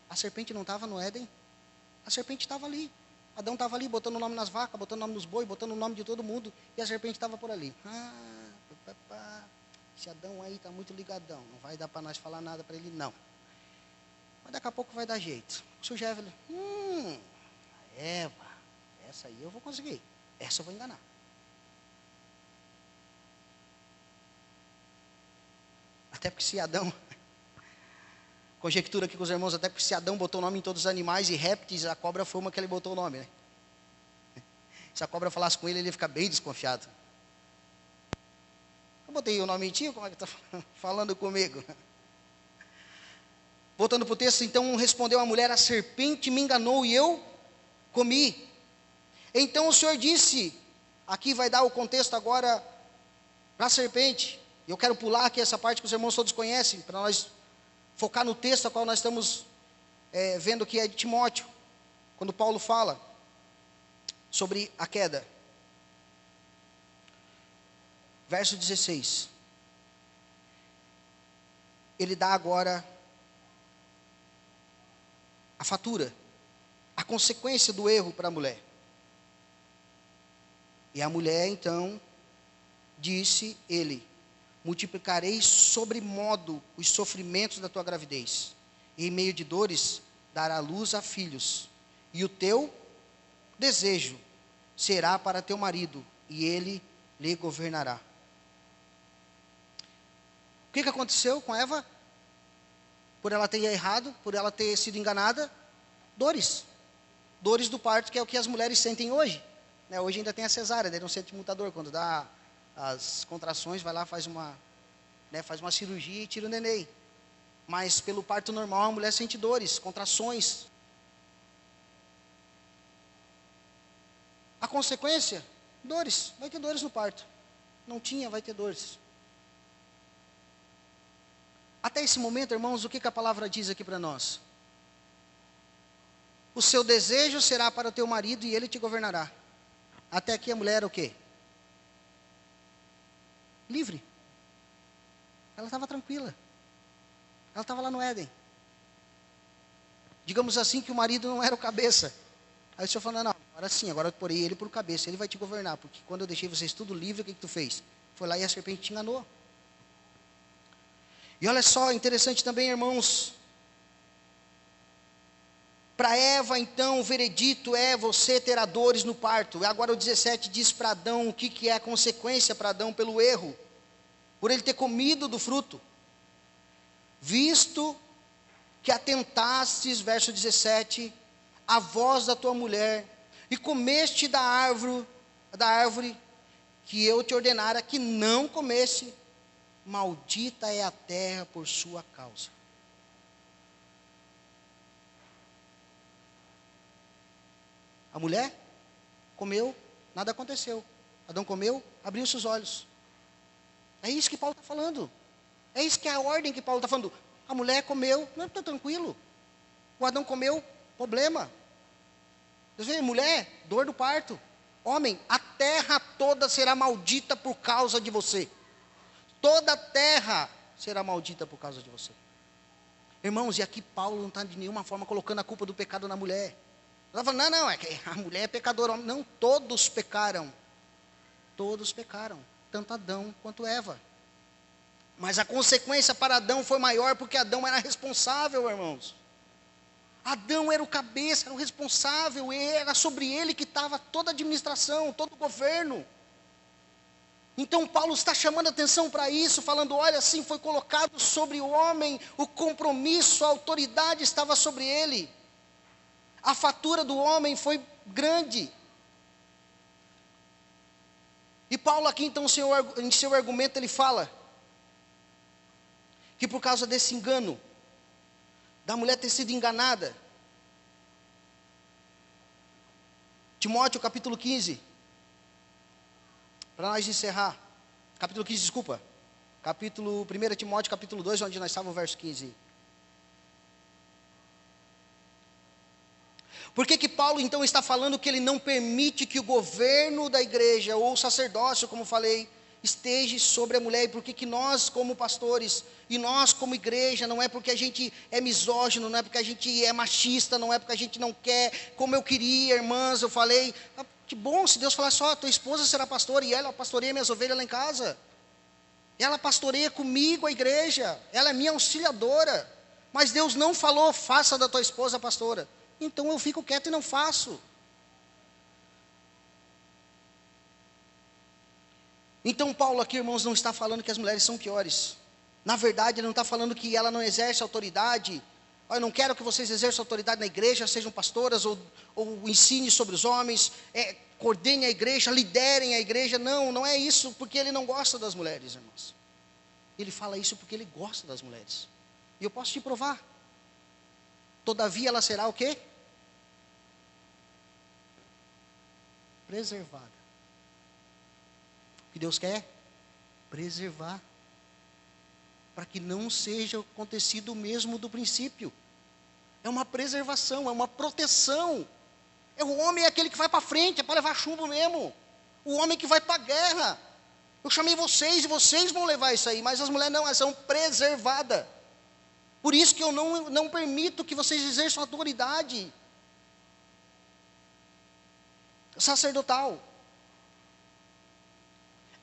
A serpente não estava no Éden? A serpente estava ali. Adão estava ali, botando o nome nas vacas, botando o nome nos bois, botando o nome de todo mundo, e a serpente estava por ali. Esse Adão aí está muito ligadão, não vai dar para nós falar nada para ele, não. Mas daqui a pouco vai dar jeito. O seu Jével, Eva, essa aí eu vou conseguir, essa eu vou enganar. Até porque se Adão, conjectura aqui com os irmãos, até porque se Adão botou o nome em todos os animais e répteis, a cobra foi uma que ele botou o nome, né? Se a cobra falasse com ele, ele ia ficar bem desconfiado. Eu botei o nome em ti, como é que está falando comigo? Voltando para o texto, então respondeu a mulher: a serpente me enganou e eu comi. Então o Senhor disse, aqui vai dar o contexto agora para a serpente. Eu quero pular aqui essa parte que os irmãos todos conhecem, para nós focar no texto a qual nós estamos vendo que é de Timóteo, quando Paulo fala sobre a queda. Verso 16. Ele dá agora a fatura, a consequência do erro para a mulher. E a mulher então disse ele: multiplicarei sobremodo os sofrimentos da tua gravidez, e em meio de dores dará luz a filhos, e o teu desejo será para teu marido, e ele lhe governará. O que aconteceu com Eva? Por ela ter errado, por ela ter sido enganada, dores. Dores do parto, que é o que as mulheres sentem hoje. Hoje ainda tem a cesárea, daí não sente mutador. Quando dá as contrações, vai lá, faz uma cirurgia e tira o neném. Mas pelo parto normal, a mulher sente dores, contrações. A consequência? Dores. Vai ter dores no parto. Não tinha, vai ter dores. Até esse momento, irmãos, o que a palavra diz aqui para nós? O seu desejo será para o teu marido e ele te governará. Até aqui a mulher era o quê? Livre. Ela estava tranquila. Ela estava lá no Éden. Digamos assim que o marido não era o cabeça. Aí o Senhor falou: não, agora sim, agora eu porei ele por cabeça, ele vai te governar, porque quando eu deixei vocês tudo livre, o que tu fez? Foi lá e a serpente te enganou. E olha só, interessante também, irmãos. Para Eva, então, o veredito é: você terá dores no parto. E agora o 17 diz para Adão o que é a consequência para Adão pelo erro, por ele ter comido do fruto. Visto que atentastes, verso 17, a voz da tua mulher, e comeste da árvore que eu te ordenara que não comesse, maldita é a terra por sua causa. A mulher comeu, nada aconteceu. Adão comeu, abriu seus olhos. É isso que Paulo está falando. É isso que é a ordem que Paulo está falando. A mulher comeu, não, está tranquilo. O Adão comeu, problema. Deus vê, mulher, dor do parto. Homem, a terra toda será maldita por causa de você. Toda a terra será maldita por causa de você. Irmãos, e aqui Paulo não está de nenhuma forma colocando a culpa do pecado na mulher. Ele está falando, não, é que a mulher é pecadora. Não, todos pecaram. Todos pecaram. Tanto Adão quanto Eva. Mas a consequência para Adão foi maior porque Adão era responsável, irmãos. Adão era o cabeça, era o responsável, era sobre ele que estava toda a administração, todo o governo. Então Paulo está chamando a atenção para isso, falando, olha, assim foi colocado sobre o homem, o compromisso, a autoridade estava sobre ele. A fatura do homem foi grande. E Paulo aqui então em seu argumento ele fala que por causa desse engano, da mulher ter sido enganada. Timóteo capítulo 15, para nós encerrar, capítulo 15, desculpa, 1 Timóteo capítulo 2, onde nós estávamos, o verso 15. Por que Paulo então está falando que ele não permite que o governo da igreja, ou o sacerdócio, como falei, esteja sobre a mulher? E por que nós como pastores, e nós como igreja, não é porque a gente é misógino, não é porque a gente é machista, não é porque a gente não quer, como eu queria, irmãs, eu falei, que bom se Deus falasse só, tua esposa será pastora, e ela pastoreia minhas ovelhas lá em casa, ela pastoreia comigo a igreja, ela é minha auxiliadora, mas Deus não falou, faça da tua esposa pastora. Então eu fico quieto e não faço. Então Paulo aqui, irmãos, não está falando que as mulheres são piores. Na verdade, ele não está falando que ela não exerce autoridade. Eu não quero que vocês exerçam autoridade na igreja, sejam pastoras ou ensinem sobre os homens, coordenem a igreja, liderem a igreja. Não, não é isso porque ele não gosta das mulheres, irmãos. Ele fala isso porque ele gosta das mulheres. E eu posso te provar. Todavia ela será o quê? Preservada. O que Deus quer? Preservar. Para que não seja acontecido o mesmo do princípio. É uma preservação, é uma proteção. O homem é aquele que vai para frente, é para levar chumbo mesmo. O homem que vai para a guerra. Eu chamei vocês e vocês vão levar isso aí, mas as mulheres não, elas são preservadas. Por isso que eu não permito que vocês exerçam autoridade sacerdotal.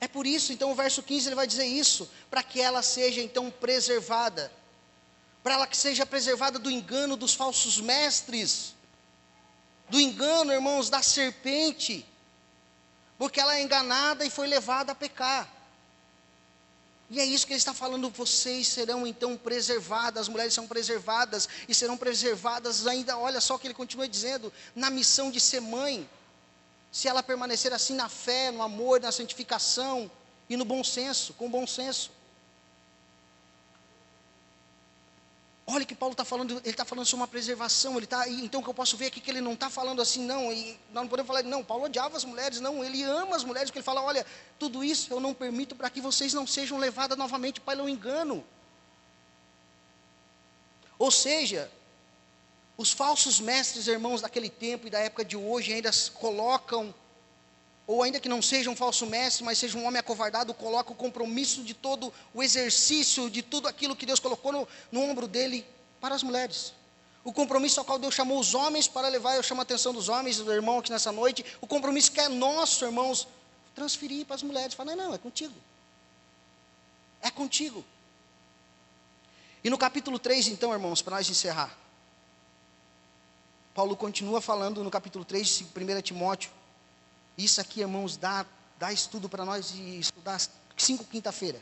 É por isso, então, o verso 15 ele vai dizer isso, para que ela seja então preservada, para ela que seja preservada do engano dos falsos mestres, do engano, irmãos, da serpente, porque ela é enganada e foi levada a pecar. E é isso que ele está falando, vocês serão então preservadas, as mulheres são preservadas, e serão preservadas ainda, olha só o que ele continua dizendo, na missão de ser mãe, se ela permanecer assim na fé, no amor, na santificação, e no bom senso, com bom senso. Olha que Paulo está falando, ele está falando sobre uma preservação, então o que eu posso ver aqui que ele não está falando assim, não, e nós não podemos falar, não, Paulo odiava as mulheres, não, ele ama as mulheres, porque ele fala, olha, tudo isso eu não permito para que vocês não sejam levadas novamente para o engano. Ou seja, os falsos mestres, irmãos, daquele tempo e da época de hoje, ainda colocam, ou ainda que não seja um falso mestre, mas seja um homem acovardado, coloca o compromisso de todo o exercício, de tudo aquilo que Deus colocou no ombro dele, para as mulheres. O compromisso ao qual Deus chamou os homens para levar, eu chamo a atenção dos homens, do irmão aqui nessa noite, o compromisso que é nosso, irmãos, transferir para as mulheres. Fala, não, é contigo. É contigo. E no capítulo 3, então, irmãos, para nós encerrar, Paulo continua falando no capítulo 3 de 1 Timóteo. Isso aqui, irmãos, dá estudo para nós e estudar 5 quinta-feira,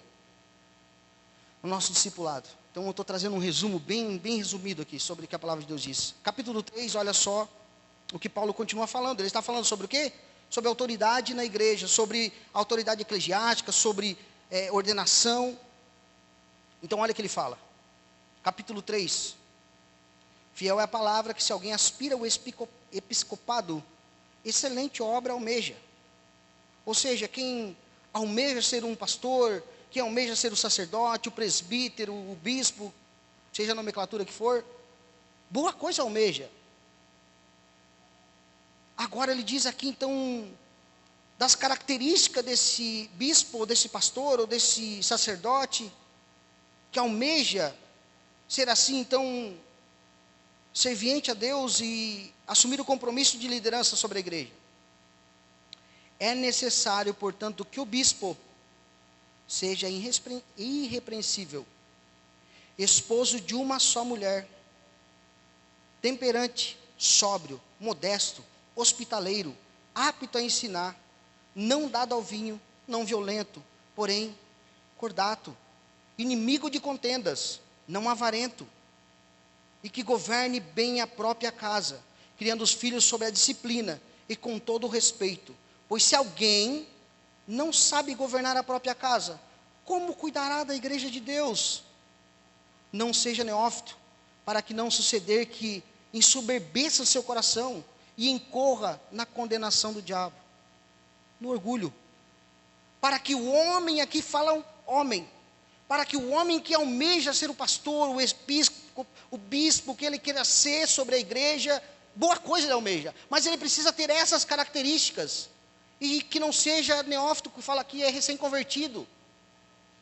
no nosso discipulado. Então eu estou trazendo um resumo bem resumido aqui, sobre o que a palavra de Deus diz. Capítulo 3, olha só, o que Paulo continua falando. Ele está falando sobre o quê? sobre autoridade na igreja, sobre autoridade eclesiástica, sobre ordenação. Então olha o que ele fala, capítulo 3, fiel é a palavra que se alguém aspira ao episcopado, excelente obra almeja. Ou seja, quem almeja ser um pastor, quem almeja ser o sacerdote, o presbítero, o bispo, seja a nomenclatura que for, boa coisa almeja. Agora ele diz aqui então, das características desse bispo, ou desse pastor, ou desse sacerdote, que almeja ser assim então, serviente a Deus e assumir o compromisso de liderança sobre a igreja. É necessário, portanto, que o bispo seja irrepreensível, esposo de uma só mulher, temperante, sóbrio, modesto, hospitaleiro, apto a ensinar, não dado ao vinho, não violento, porém cordato, inimigo de contendas, não avarento, e que governe bem a própria casa, criando os filhos sob a disciplina e com todo o respeito. Pois se alguém não sabe governar a própria casa, como cuidará da igreja de Deus? Não seja neófito, para que não suceder que ensoberbeça o seu coração e incorra na condenação do diabo, no orgulho. Para que o homem, aqui fala homem, para que o homem que almeja ser o pastor, o bispo, que ele queira ser sobre a igreja, boa coisa ele almeja, mas ele precisa ter essas características, e que não seja neófito, que fala aqui é recém-convertido,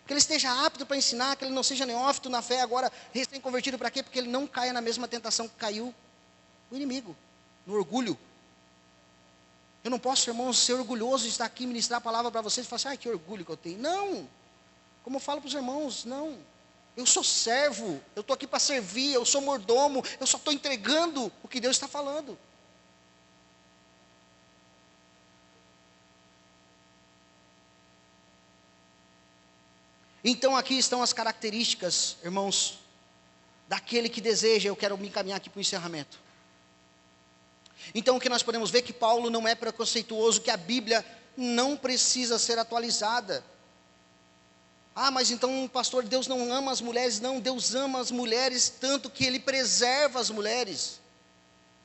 que ele esteja apto para ensinar, que ele não seja neófito na fé agora, recém-convertido para quê? Porque ele não caia na mesma tentação que caiu o inimigo, no orgulho. Eu não posso, irmãos, ser orgulhoso de estar aqui, ministrar a palavra para vocês, e falar assim, que orgulho que eu tenho. Não, como eu falo para os irmãos, não, eu sou servo, eu estou aqui para servir, eu sou mordomo, eu só estou entregando o que Deus está falando. Então aqui estão as características, irmãos, daquele que deseja, eu quero me encaminhar aqui para o encerramento. Então o que nós podemos ver é que Paulo não é preconceituoso, que a Bíblia não precisa ser atualizada. Ah, mas então, pastor, Deus não ama as mulheres? Não, Deus ama as mulheres tanto que Ele preserva as mulheres.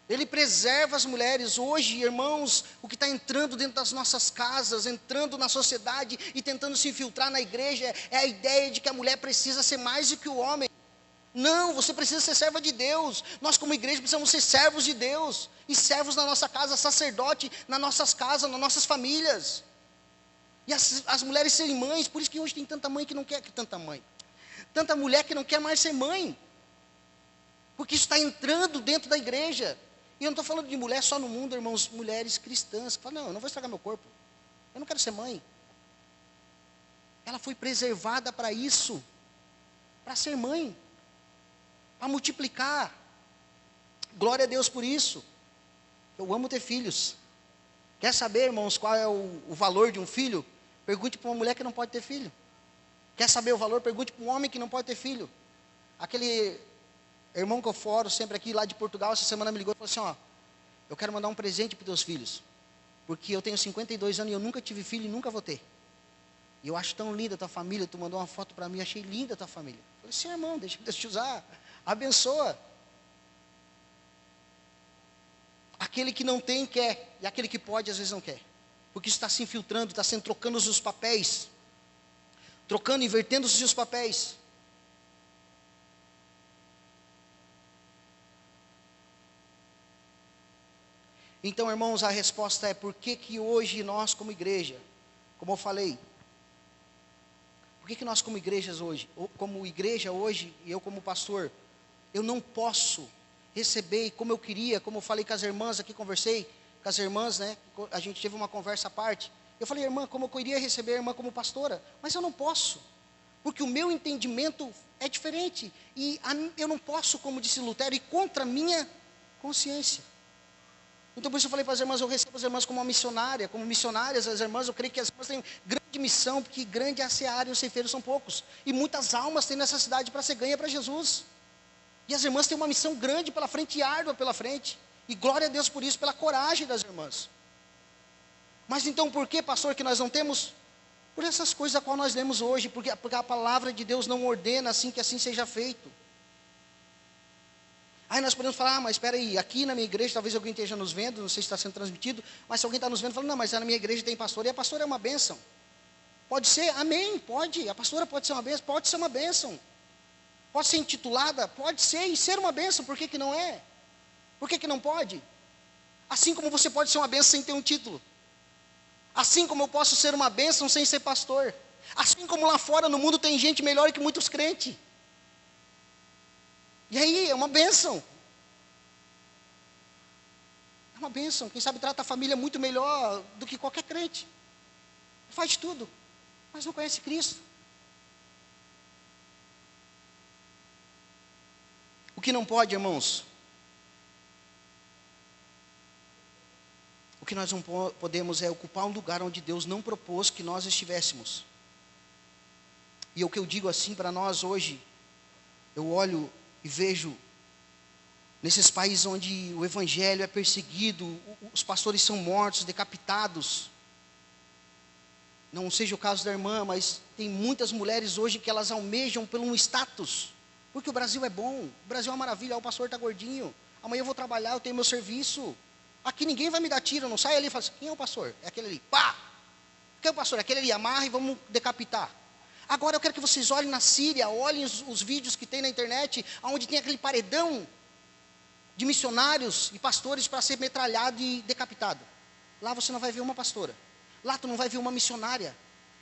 Ele preserva as mulheres. Hoje, irmãos, o que está entrando dentro das nossas casas, entrando na sociedade e tentando se infiltrar na igreja, é a ideia de que a mulher precisa ser mais do que o homem. Não, você precisa ser serva de Deus. Nós como igreja precisamos ser servos de Deus. E servos na nossa casa, sacerdote nas nossas casas, nas nossas famílias. E as mulheres serem mães, por isso que hoje tem tanta mãe que não quer, tanta mulher que não quer mais ser mãe, porque isso está entrando dentro da igreja. E eu não estou falando de mulher só no mundo, irmãos, mulheres cristãs, que falam, não, eu não vou estragar meu corpo, eu não quero ser mãe. Ela foi preservada para isso, para ser mãe, para multiplicar. Glória a Deus por isso. Eu amo ter filhos. Quer saber, irmãos, qual é o valor de um filho? Pergunte para uma mulher que não pode ter filho. Quer saber o valor? Pergunte para um homem que não pode ter filho. Aquele irmão que eu foro sempre aqui, lá de Portugal, essa semana me ligou e falou assim, ó, eu quero mandar um presente para os teus filhos, porque eu tenho 52 anos e eu nunca tive filho e nunca vou ter. E eu acho tão linda a tua família, tu mandou uma foto para mim, achei linda a tua família. Eu falei assim, irmão, deixa Deus te usar, abençoa. Aquele que não tem quer, e aquele que pode às vezes não quer. Porque isso está se infiltrando, está sendo trocando os papéis. Trocando, invertendo os papéis. Então, irmãos, a resposta é por que hoje nós como igreja, como eu falei, por que nós como igrejas hoje, como igreja hoje, e eu como pastor, eu não posso receber como eu queria, como eu falei com as irmãs aqui, conversei com as irmãs, né? A gente teve uma conversa à parte. Eu falei, irmã, como eu queria receber a irmã como pastora, mas eu não posso, porque o meu entendimento é diferente, e eu não posso, como disse Lutero, ir contra a minha consciência. Então por isso eu falei para as irmãs, eu recebo as irmãs como uma missionária, como missionárias, as irmãs, eu creio que as irmãs têm grande missão, porque grande é a seara e os ceifeiros são poucos, e muitas almas têm necessidade para ser ganha para Jesus. E as irmãs têm uma missão grande pela frente e árdua pela frente. E glória a Deus por isso, pela coragem das irmãs. Mas então por que, pastor, que nós não temos? Por essas coisas a qual nós lemos hoje, porque a palavra de Deus não ordena assim que assim seja feito. Aí nós podemos falar, mas espera aí, aqui na minha igreja, talvez alguém esteja nos vendo, não sei se está sendo transmitido, mas se alguém está nos vendo, fala, não, mas na minha igreja tem pastor, e a pastora é uma bênção. Pode ser, amém, pode, a pastora pode ser uma bênção, pode ser uma bênção. Pode ser intitulada, pode ser, e ser uma bênção, por que que não é? Por que que não pode? Assim como você pode ser uma bênção sem ter um título. Assim como eu posso ser uma bênção sem ser pastor. Assim como lá fora no mundo tem gente melhor que muitos crentes. E aí, é uma bênção. É uma bênção. Quem sabe trata a família muito melhor do que qualquer crente. Faz tudo, mas não conhece Cristo. O que não pode, irmãos? O que nós não podemos é ocupar um lugar onde Deus não propôs que nós estivéssemos. E o que eu digo assim para nós hoje, eu olho e vejo, nesses países onde o evangelho é perseguido, os pastores são mortos, decapitados. Não seja o caso da irmã, mas tem muitas mulheres hoje que elas almejam por um status. Porque o Brasil é bom, o Brasil é uma maravilha, o pastor está gordinho, amanhã eu vou trabalhar, eu tenho meu serviço. Aqui ninguém vai me dar tiro, eu não saio ali e falo assim, quem é o pastor? É aquele ali, pá! Quem é o pastor? É aquele ali, amarra e vamos decapitar. Agora eu quero que vocês olhem na Síria, olhem os vídeos que tem na internet, onde tem aquele paredão de missionários e pastores para ser metralhado e decapitado. Lá você não vai ver uma pastora. Lá tu não vai ver uma missionária.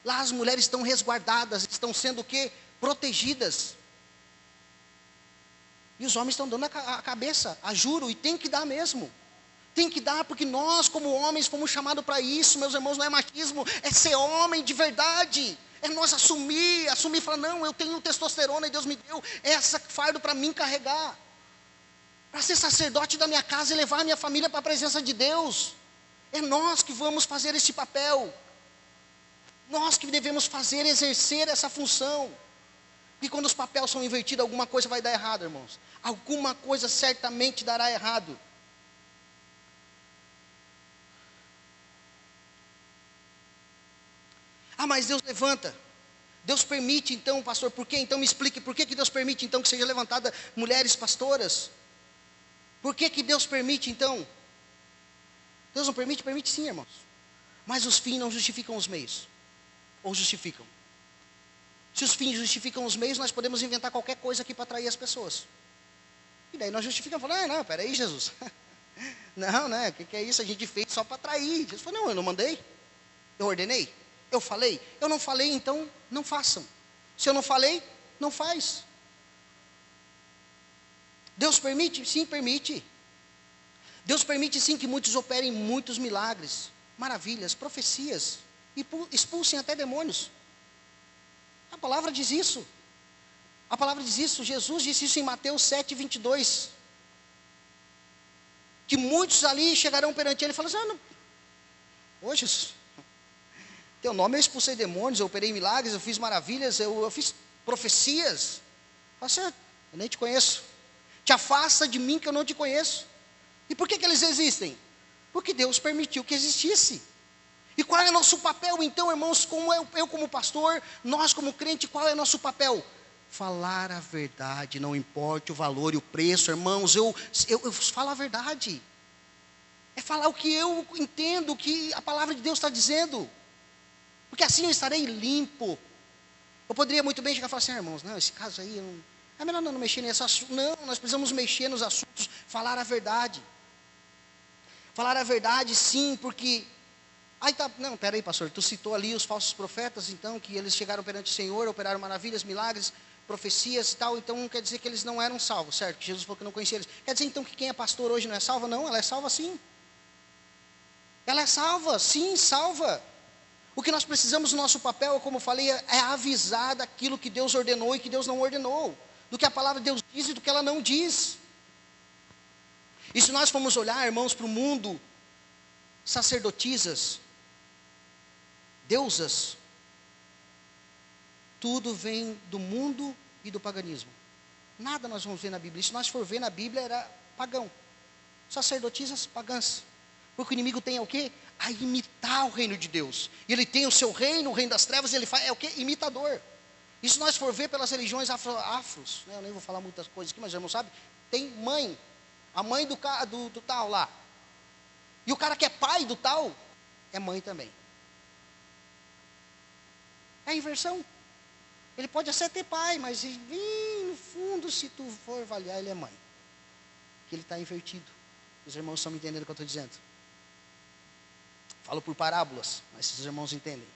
Lá as mulheres estão resguardadas, estão sendo o quê? Protegidas. E os homens estão dando a cabeça, a juro, e tem que dar mesmo. Tem que dar, porque nós como homens fomos chamados para isso, meus irmãos, não é machismo, é ser homem de verdade. É nós assumir e falar, não, eu tenho testosterona e Deus me deu essa fardo para mim carregar. Para ser sacerdote da minha casa e levar a minha família para a presença de Deus. É nós que vamos fazer esse papel. Nós que devemos fazer, exercer essa função. E quando os papéis são invertidos, alguma coisa vai dar errado, irmãos. Alguma coisa certamente dará errado. Ah, mas Deus levanta. Deus permite então, pastor, por quê? Então me explique, por que Deus permite então que seja levantada mulheres pastoras? Por que Deus permite então? Deus não permite? Permite sim, irmãos. Mas os fins não justificam os meios. Ou justificam? Se os fins justificam os meios, nós podemos inventar qualquer coisa aqui para atrair as pessoas. E daí nós justificamos, falando, não, peraí Jesus. Não, né, o que é isso? A gente fez só para atrair. Jesus falou, não, eu não mandei. Eu ordenei. Eu falei. Eu não falei, então não façam. Se eu não falei, não faz. Deus permite? Sim, permite. Deus permite sim que muitos operem muitos milagres, maravilhas, profecias, e expulsem até demônios. A palavra diz isso. A palavra diz isso, Jesus disse isso em Mateus 7, 22. Que muitos ali chegarão perante ele e falam assim, não, ô Jesus, teu nome eu expulsei demônios, eu operei milagres, eu fiz maravilhas, eu fiz profecias. Fala assim, eu nem te conheço. Te afasta de mim que eu não te conheço. E por que eles existem? Porque Deus permitiu que existisse. E qual é o nosso papel então, irmãos, como eu como pastor, nós como crente, qual é o nosso papel? Falar a verdade, não importa o valor e o preço, irmãos, eu falo a verdade. É falar o que eu entendo, o que a palavra de Deus está dizendo. Porque assim eu estarei limpo. Eu poderia muito bem chegar e falar assim, irmãos, não, esse caso aí, é melhor não mexer nesse assunto. Não, nós precisamos mexer nos assuntos, falar a verdade. Falar a verdade sim, porque... Aí tá, não, peraí pastor, tu citou ali os falsos profetas, então, que eles chegaram perante o Senhor, operaram maravilhas, milagres, profecias e tal, então não quer dizer que eles não eram salvos, certo? Que Jesus falou que não conhecia eles. Quer dizer então que quem é pastor hoje não é salvo? Não, ela é salva sim. Ela é salva, sim, salva. O que nós precisamos no nosso papel, como eu falei, é avisar daquilo que Deus ordenou e que Deus não ordenou. Do que a palavra de Deus diz e do que ela não diz. E se nós formos olhar, irmãos, para o mundo, sacerdotisas, deusas, tudo vem do mundo e do paganismo. Nada nós vamos ver na Bíblia. E se nós for ver na Bíblia, era pagão. Sacerdotisas pagãs. Porque o inimigo tem o quê? a imitar o reino de Deus. E ele tem o seu reino, o reino das trevas, e ele faz, é o quê? Imitador. E se nós for ver pelas religiões afros, né, eu nem vou falar muitas coisas aqui, mas já não sabe, tem mãe, a mãe do tal lá. E o cara que é pai do tal, é mãe também. É a inversão. Ele pode até ter pai, mas no fundo, se tu for avaliar, ele é mãe. Que ele está invertido. Os irmãos estão me entendendo o que eu estou dizendo. Falo por parábolas, mas esses irmãos entendem.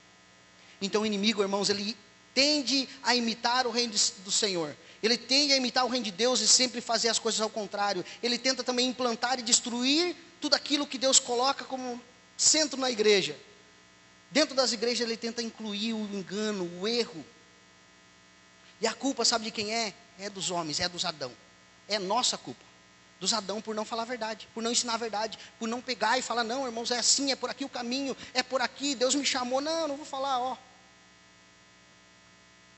Então o inimigo, irmãos, ele tende a imitar o reino do Senhor. Ele tende a imitar o reino de Deus e sempre fazer as coisas ao contrário. Ele tenta também implantar e destruir tudo aquilo que Deus coloca como centro na igreja. Dentro das igrejas ele tenta incluir o engano, o erro. E a culpa, sabe de quem é? É dos homens, é dos Adão. É nossa culpa. Dos Adão por não falar a verdade, por não ensinar a verdade, por não pegar e falar, não, irmãos, é assim, é por aqui o caminho, é por aqui, Deus me chamou, não vou falar, ó.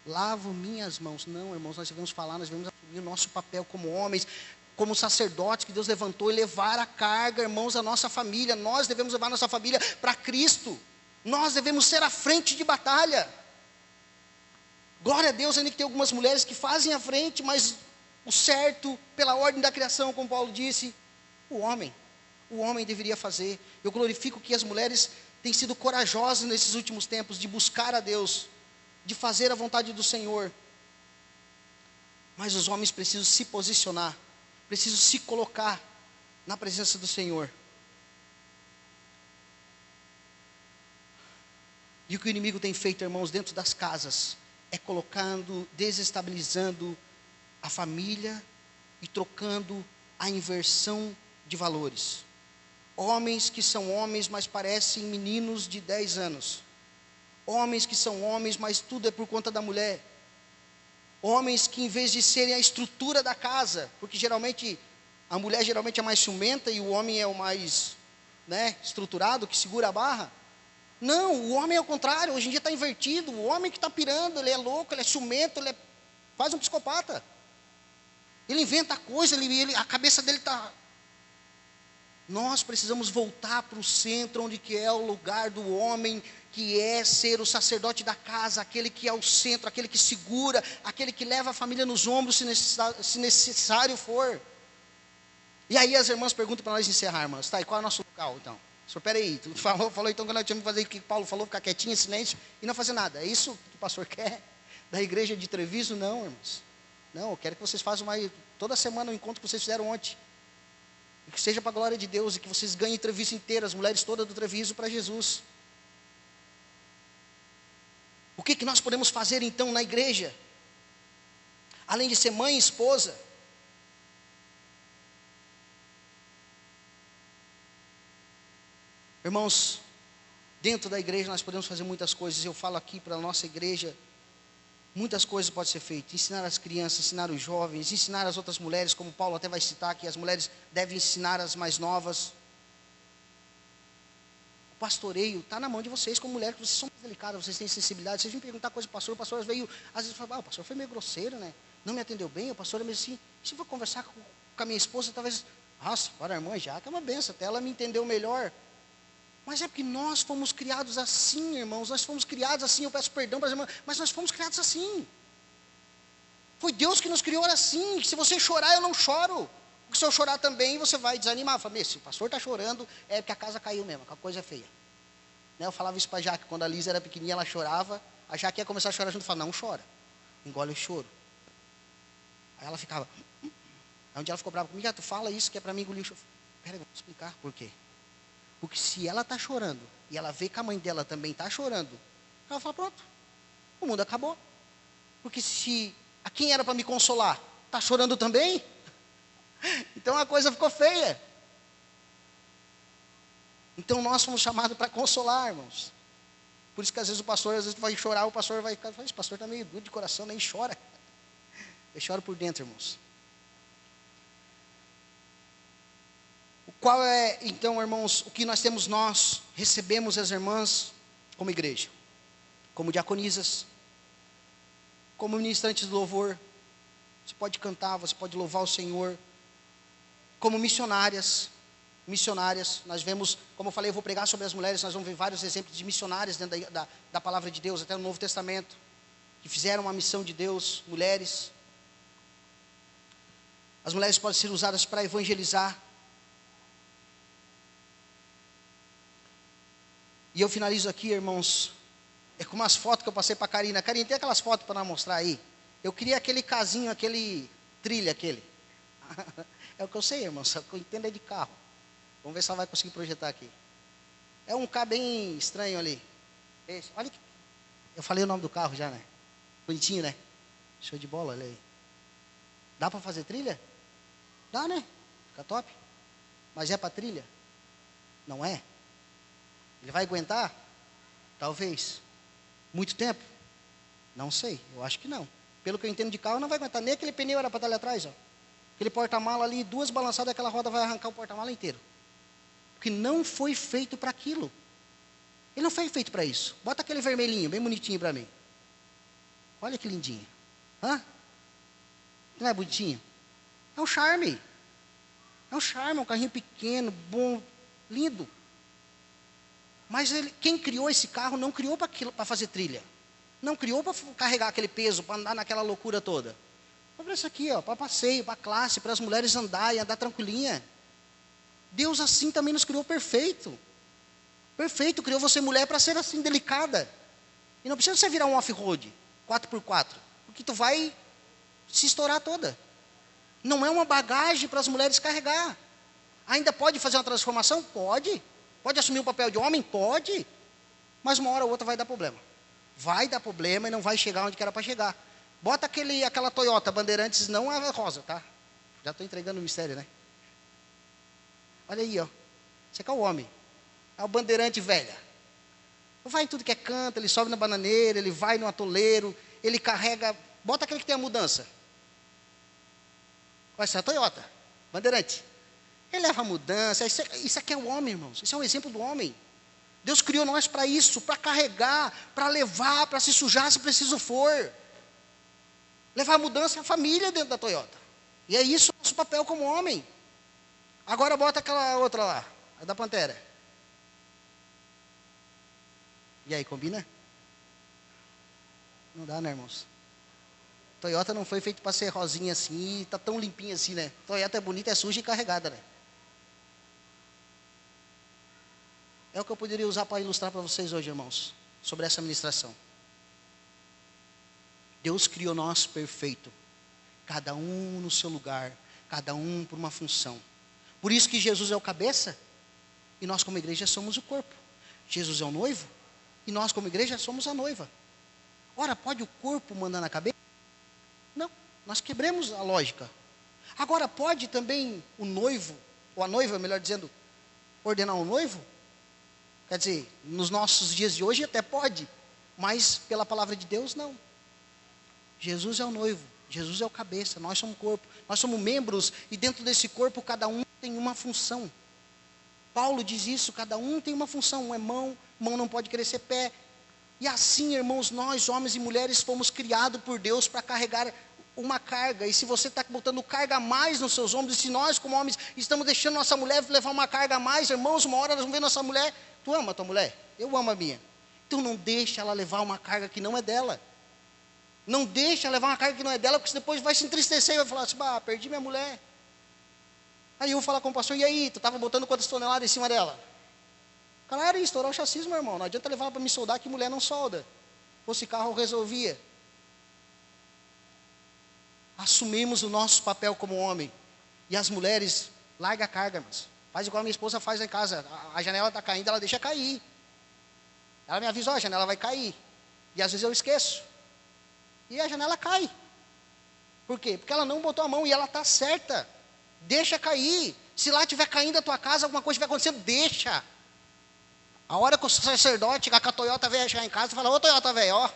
Lavo minhas mãos. Não, irmãos, nós devemos falar, nós devemos assumir o nosso papel como homens, como sacerdotes que Deus levantou e levar a carga, irmãos, da nossa família. Nós devemos levar a nossa família para Cristo. Nós devemos ser a frente de batalha. Glória a Deus, ainda que tem algumas mulheres que fazem a frente, mas o certo, pela ordem da criação, como Paulo disse, o homem deveria fazer. Eu glorifico que as mulheres têm sido corajosas nesses últimos tempos de buscar a Deus, de fazer a vontade do Senhor. Mas os homens precisam se posicionar, precisam se colocar na presença do Senhor. E o que o inimigo tem feito, irmãos, dentro das casas, é colocando, desestabilizando a família e trocando a inversão de valores. Homens que são homens, mas parecem meninos de 10 anos. Homens que são homens, mas tudo é por conta da mulher. Homens que, em vez de serem a estrutura da casa, porque geralmente a mulher geralmente é mais ciumenta e o homem é o mais, estruturado, que segura a barra. Não, o homem é o contrário, hoje em dia está invertido. O homem que está pirando, ele é louco, ele é ciumento, ele é quase um psicopata. Ele inventa coisa, a cabeça dele está... Nós precisamos voltar para o centro, onde que é o lugar do homem, que é ser o sacerdote da casa, aquele que é o centro, aquele que segura, aquele que leva a família nos ombros, se necessário for. E aí as irmãs perguntam para nós encerrarmos, tá, e qual é o nosso local então? Senhor, peraí, tu falou então que nós tínhamos que fazer o que Paulo falou, ficar quietinho, em silêncio, e não fazer nada. É isso que o pastor quer? Da igreja de Treviso? Não, irmãos. Não, eu quero que vocês façam toda semana o encontro que vocês fizeram ontem. E que seja para a glória de Deus, e que vocês ganhem Treviso inteira, as mulheres todas do Treviso para Jesus. O que nós podemos fazer então na igreja? Além de ser mãe e esposa, irmãos, dentro da igreja nós podemos fazer muitas coisas. Eu falo aqui para a nossa igreja, muitas coisas podem ser feitas. Ensinar as crianças, ensinar os jovens, ensinar as outras mulheres, como Paulo até vai citar, que as mulheres devem ensinar as mais novas. O pastoreio está na mão de vocês, como mulheres, que vocês são mais delicadas, vocês têm sensibilidade. Vocês vêm perguntar coisa para o pastor veio, às vezes fala, o pastor foi meio grosseiro, não me atendeu bem, o pastor é meio assim. Se eu for conversar com a minha esposa, talvez, nossa, agora a irmã já é uma benção, até ela me entendeu melhor. Mas é porque nós fomos criados assim, irmãos, nós fomos criados assim. Eu peço perdão para as irmãs, mas nós fomos criados assim. Foi Deus que nos criou assim. Se você chorar, eu não choro, porque se eu chorar também, você vai desanimar. Falei, se o pastor está chorando, é porque a casa caiu mesmo, que a coisa é feia. Eu falava isso para a Jaque, quando a Lisa era pequenininha, ela chorava, a Jaque ia começar a chorar junto, e falava, não chora, engole o choro. Aí ela ficava, Aí um dia ela ficou brava comigo, tu fala isso que é para mim engolir o choro. Peraí, vou explicar por quê. Porque se ela está chorando, e ela vê que a mãe dela também está chorando, ela fala, pronto, o mundo acabou. Porque se a quem era para me consolar, está chorando também, então a coisa ficou feia. Então nós fomos chamados para consolar, irmãos. Por isso que às vezes o pastor vai chorar, o pastor vai ficar, esse pastor está meio duro de coração, nem chora. Eu choro por dentro, irmãos. Qual é, então, irmãos, o que nós recebemos as irmãs como igreja? Como diaconisas, como ministrantes do louvor. Você pode cantar, você pode louvar o Senhor. Como missionárias, missionárias. Nós vemos, como eu falei, eu vou pregar sobre as mulheres, nós vamos ver vários exemplos de missionárias dentro da palavra de Deus, até no Novo Testamento, que fizeram uma missão de Deus, mulheres. As mulheres podem ser usadas para evangelizar. E eu finalizo aqui, irmãos, com umas fotos que eu passei para a Karina. Karina, tem aquelas fotos para nós mostrar aí? Eu queria aquele casinho, aquele trilha, aquele. É o que eu sei, irmão, só que eu entendo é de carro. Vamos ver se ela vai conseguir projetar aqui. É um carro bem estranho ali. Esse. Olha que... Eu falei o nome do carro já, né? Bonitinho, né? Show de bola, olha aí. Dá para fazer trilha? Dá, né? Fica top. Mas é para trilha? Não é? Ele vai aguentar? Talvez. Muito tempo? Não sei, eu acho que não. Pelo que eu entendo de carro, não vai aguentar. Nem aquele pneu era para estar ali atrás, ó. Aquele porta-mala ali, 2 balançadas, aquela roda vai arrancar o porta-mala inteiro. Porque não foi feito para aquilo. Ele não foi feito para isso. Bota aquele vermelhinho, bem bonitinho para mim. Olha que lindinho. Hã? Não é bonitinho? É um charme. É um charme, um carrinho pequeno, bom, lindo. Mas quem criou esse carro não criou para fazer trilha. Não criou para carregar aquele peso, para andar naquela loucura toda. Foi para isso aqui, ó, para passeio, para classe, para as mulheres andarem, andar tranquilinha. Deus assim também nos criou perfeito. Perfeito, criou você mulher para ser assim, delicada. E não precisa você virar um off-road, 4x4. Porque tu vai se estourar toda. Não é uma bagagem para as mulheres carregar. Ainda pode fazer uma transformação? Pode. Pode assumir um papel de homem? Pode. Mas uma hora ou outra vai dar problema. Vai dar problema e não vai chegar onde que era para chegar. Bota aquela Toyota Bandeirantes, não a rosa, tá? Já estou entregando o mistério, né? Olha aí, ó. Esse aqui é o homem. É o Bandeirante velha. Vai em tudo que é canto, ele sobe na bananeira, ele vai no atoleiro, ele carrega... Bota aquele que tem a mudança. Essa é a Toyota Bandeirante. Ele leva a mudança. Isso aqui é o homem, irmãos. Isso é um exemplo do homem. Deus criou nós para isso, para carregar, para levar, para se sujar se preciso for. Levar a mudança é a família dentro da Toyota. E é isso o nosso papel como homem. Agora bota aquela outra lá, a da Pantera. E aí, combina? Não dá, né, irmãos? Toyota não foi feito para ser rosinha assim, tá tão limpinha assim, né? Toyota é bonita, é suja e carregada, né? É o que eu poderia usar para ilustrar para vocês hoje, irmãos, sobre essa ministração. Deus criou nós perfeito, cada um no seu lugar, cada um por uma função. Por isso que Jesus é o cabeça e nós como igreja somos o corpo. Jesus é o noivo e nós como igreja somos a noiva. Ora, pode o corpo mandar na cabeça? Não, nós quebramos a lógica. Agora, pode também o noivo, ou a noiva, melhor dizendo, ordenar um noivo? Quer dizer, nos nossos dias de hoje até pode, mas pela palavra de Deus, não. Jesus é o noivo, Jesus é o cabeça, nós somos o corpo, nós somos membros, e dentro desse corpo cada um tem uma função. Paulo diz isso, cada um tem uma função, um é mão não pode querer ser pé. E assim, irmãos, nós, homens e mulheres, fomos criados por Deus para carregar uma carga. E se você está botando carga a mais nos seus ombros, e se nós, como homens, estamos deixando nossa mulher levar uma carga a mais, irmãos, uma hora nós vamos ver nossa mulher. Tu ama a tua mulher? Eu amo a minha. Então não deixa ela levar uma carga que não é dela. Não deixa ela levar uma carga que não é dela, porque depois vai se entristecer e vai falar assim, perdi minha mulher. Aí eu vou falar com o pastor, e aí, tu estava botando quantas toneladas em cima dela? Cara, era estourar o chassi, meu irmão. Não adianta levar ela para me soldar, que mulher não solda. Fosse carro, eu resolvia. Assumimos o nosso papel como homem. E as mulheres, larga a carga, irmãos. Faz igual a minha esposa faz em casa. A janela está caindo, ela deixa cair. Ela me avisa, a janela vai cair. E às vezes eu esqueço. E a janela cai. Por quê? Porque ela não botou a mão e ela está certa. Deixa cair. Se lá estiver caindo a tua casa, alguma coisa estiver acontecendo, deixa. A hora que o sacerdote, com a Toyota velha chegar em casa, fala, ô Toyota velha, ó,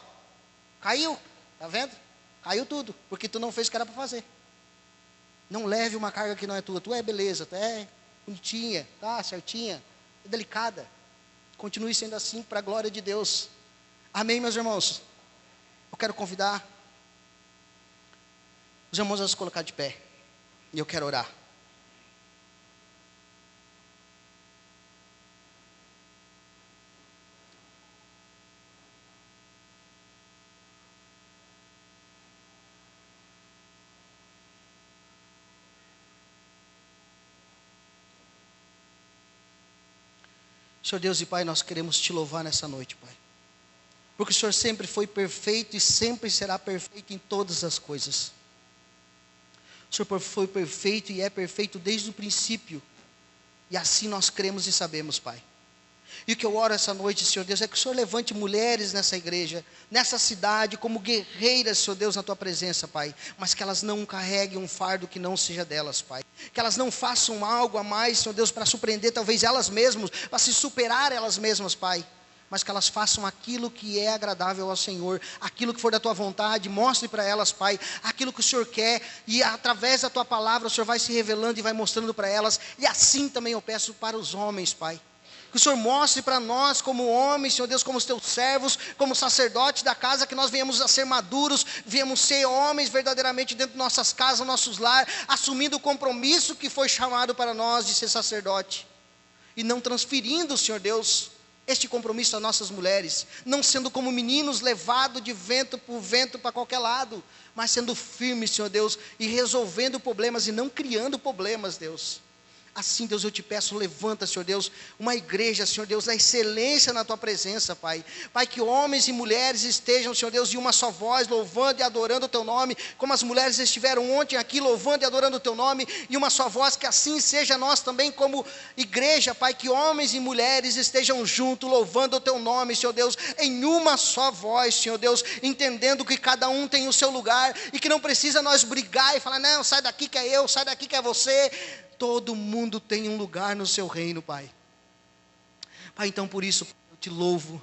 caiu, tá vendo? Caiu tudo, porque tu não fez o que era para fazer. Não leve uma carga que não é tua. Tu é beleza, tu é bonitinha, tá certinha, é delicada. Continue sendo assim para a glória de Deus. Amém, meus irmãos? Eu quero convidar os irmãos a se colocar de pé. E eu quero orar. Senhor Deus e Pai, nós queremos te louvar nessa noite, Pai. Porque o Senhor sempre foi perfeito e sempre será perfeito em todas as coisas. O Senhor foi perfeito e é perfeito desde o princípio. E assim nós cremos e sabemos, Pai. E o que eu oro essa noite, Senhor Deus, é que o Senhor levante mulheres nessa igreja, nessa cidade, como guerreiras, Senhor Deus, na Tua presença, Pai. Mas que elas não carreguem um fardo que não seja delas, Pai. Que elas não façam algo a mais, Senhor Deus, para surpreender talvez elas mesmas, para se superar elas mesmas, Pai. Mas que elas façam aquilo que é agradável ao Senhor, aquilo que for da Tua vontade, mostre para elas, Pai, aquilo que o Senhor quer, e através da Tua palavra o Senhor vai se revelando e vai mostrando para elas, e assim também eu peço para os homens, Pai. Que o Senhor mostre para nós como homens, Senhor Deus, como os Teus servos, como sacerdotes da casa, que nós venhamos a ser maduros, venhamos ser homens verdadeiramente dentro de nossas casas, nossos lares, assumindo o compromisso que foi chamado para nós de ser sacerdote, e não transferindo, Senhor Deus, este compromisso às nossas mulheres, não sendo como meninos levados de vento por vento para qualquer lado, mas sendo firmes, Senhor Deus, e resolvendo problemas e não criando problemas, Deus. Assim, Deus, eu te peço, levanta, Senhor Deus, uma igreja, Senhor Deus, da excelência na Tua presença, Pai. Pai, que homens e mulheres estejam, Senhor Deus, de uma só voz, louvando e adorando o Teu nome, como as mulheres estiveram ontem aqui, louvando e adorando o Teu nome, e uma só voz, que assim seja nós também como igreja, Pai, que homens e mulheres estejam juntos, louvando o Teu nome, Senhor Deus, em uma só voz, Senhor Deus, entendendo que cada um tem o seu lugar, e que não precisa nós brigar e falar, não, sai daqui que é eu, sai daqui que é você. Todo mundo tem um lugar no seu reino, Pai. Pai, então por isso eu te louvo.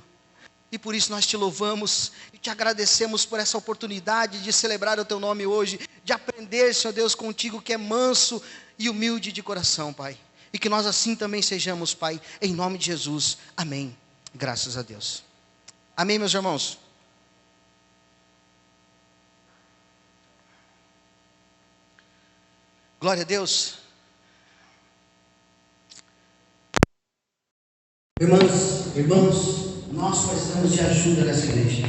E por isso nós te louvamos e te agradecemos por essa oportunidade de celebrar o Teu nome hoje. De aprender, Senhor Deus, contigo que é manso e humilde de coração, Pai. E que nós assim também sejamos, Pai. Em nome de Jesus. Amém. Graças a Deus. Amém, meus irmãos. Glória a Deus. Irmãos, nós precisamos de ajuda nessa igreja.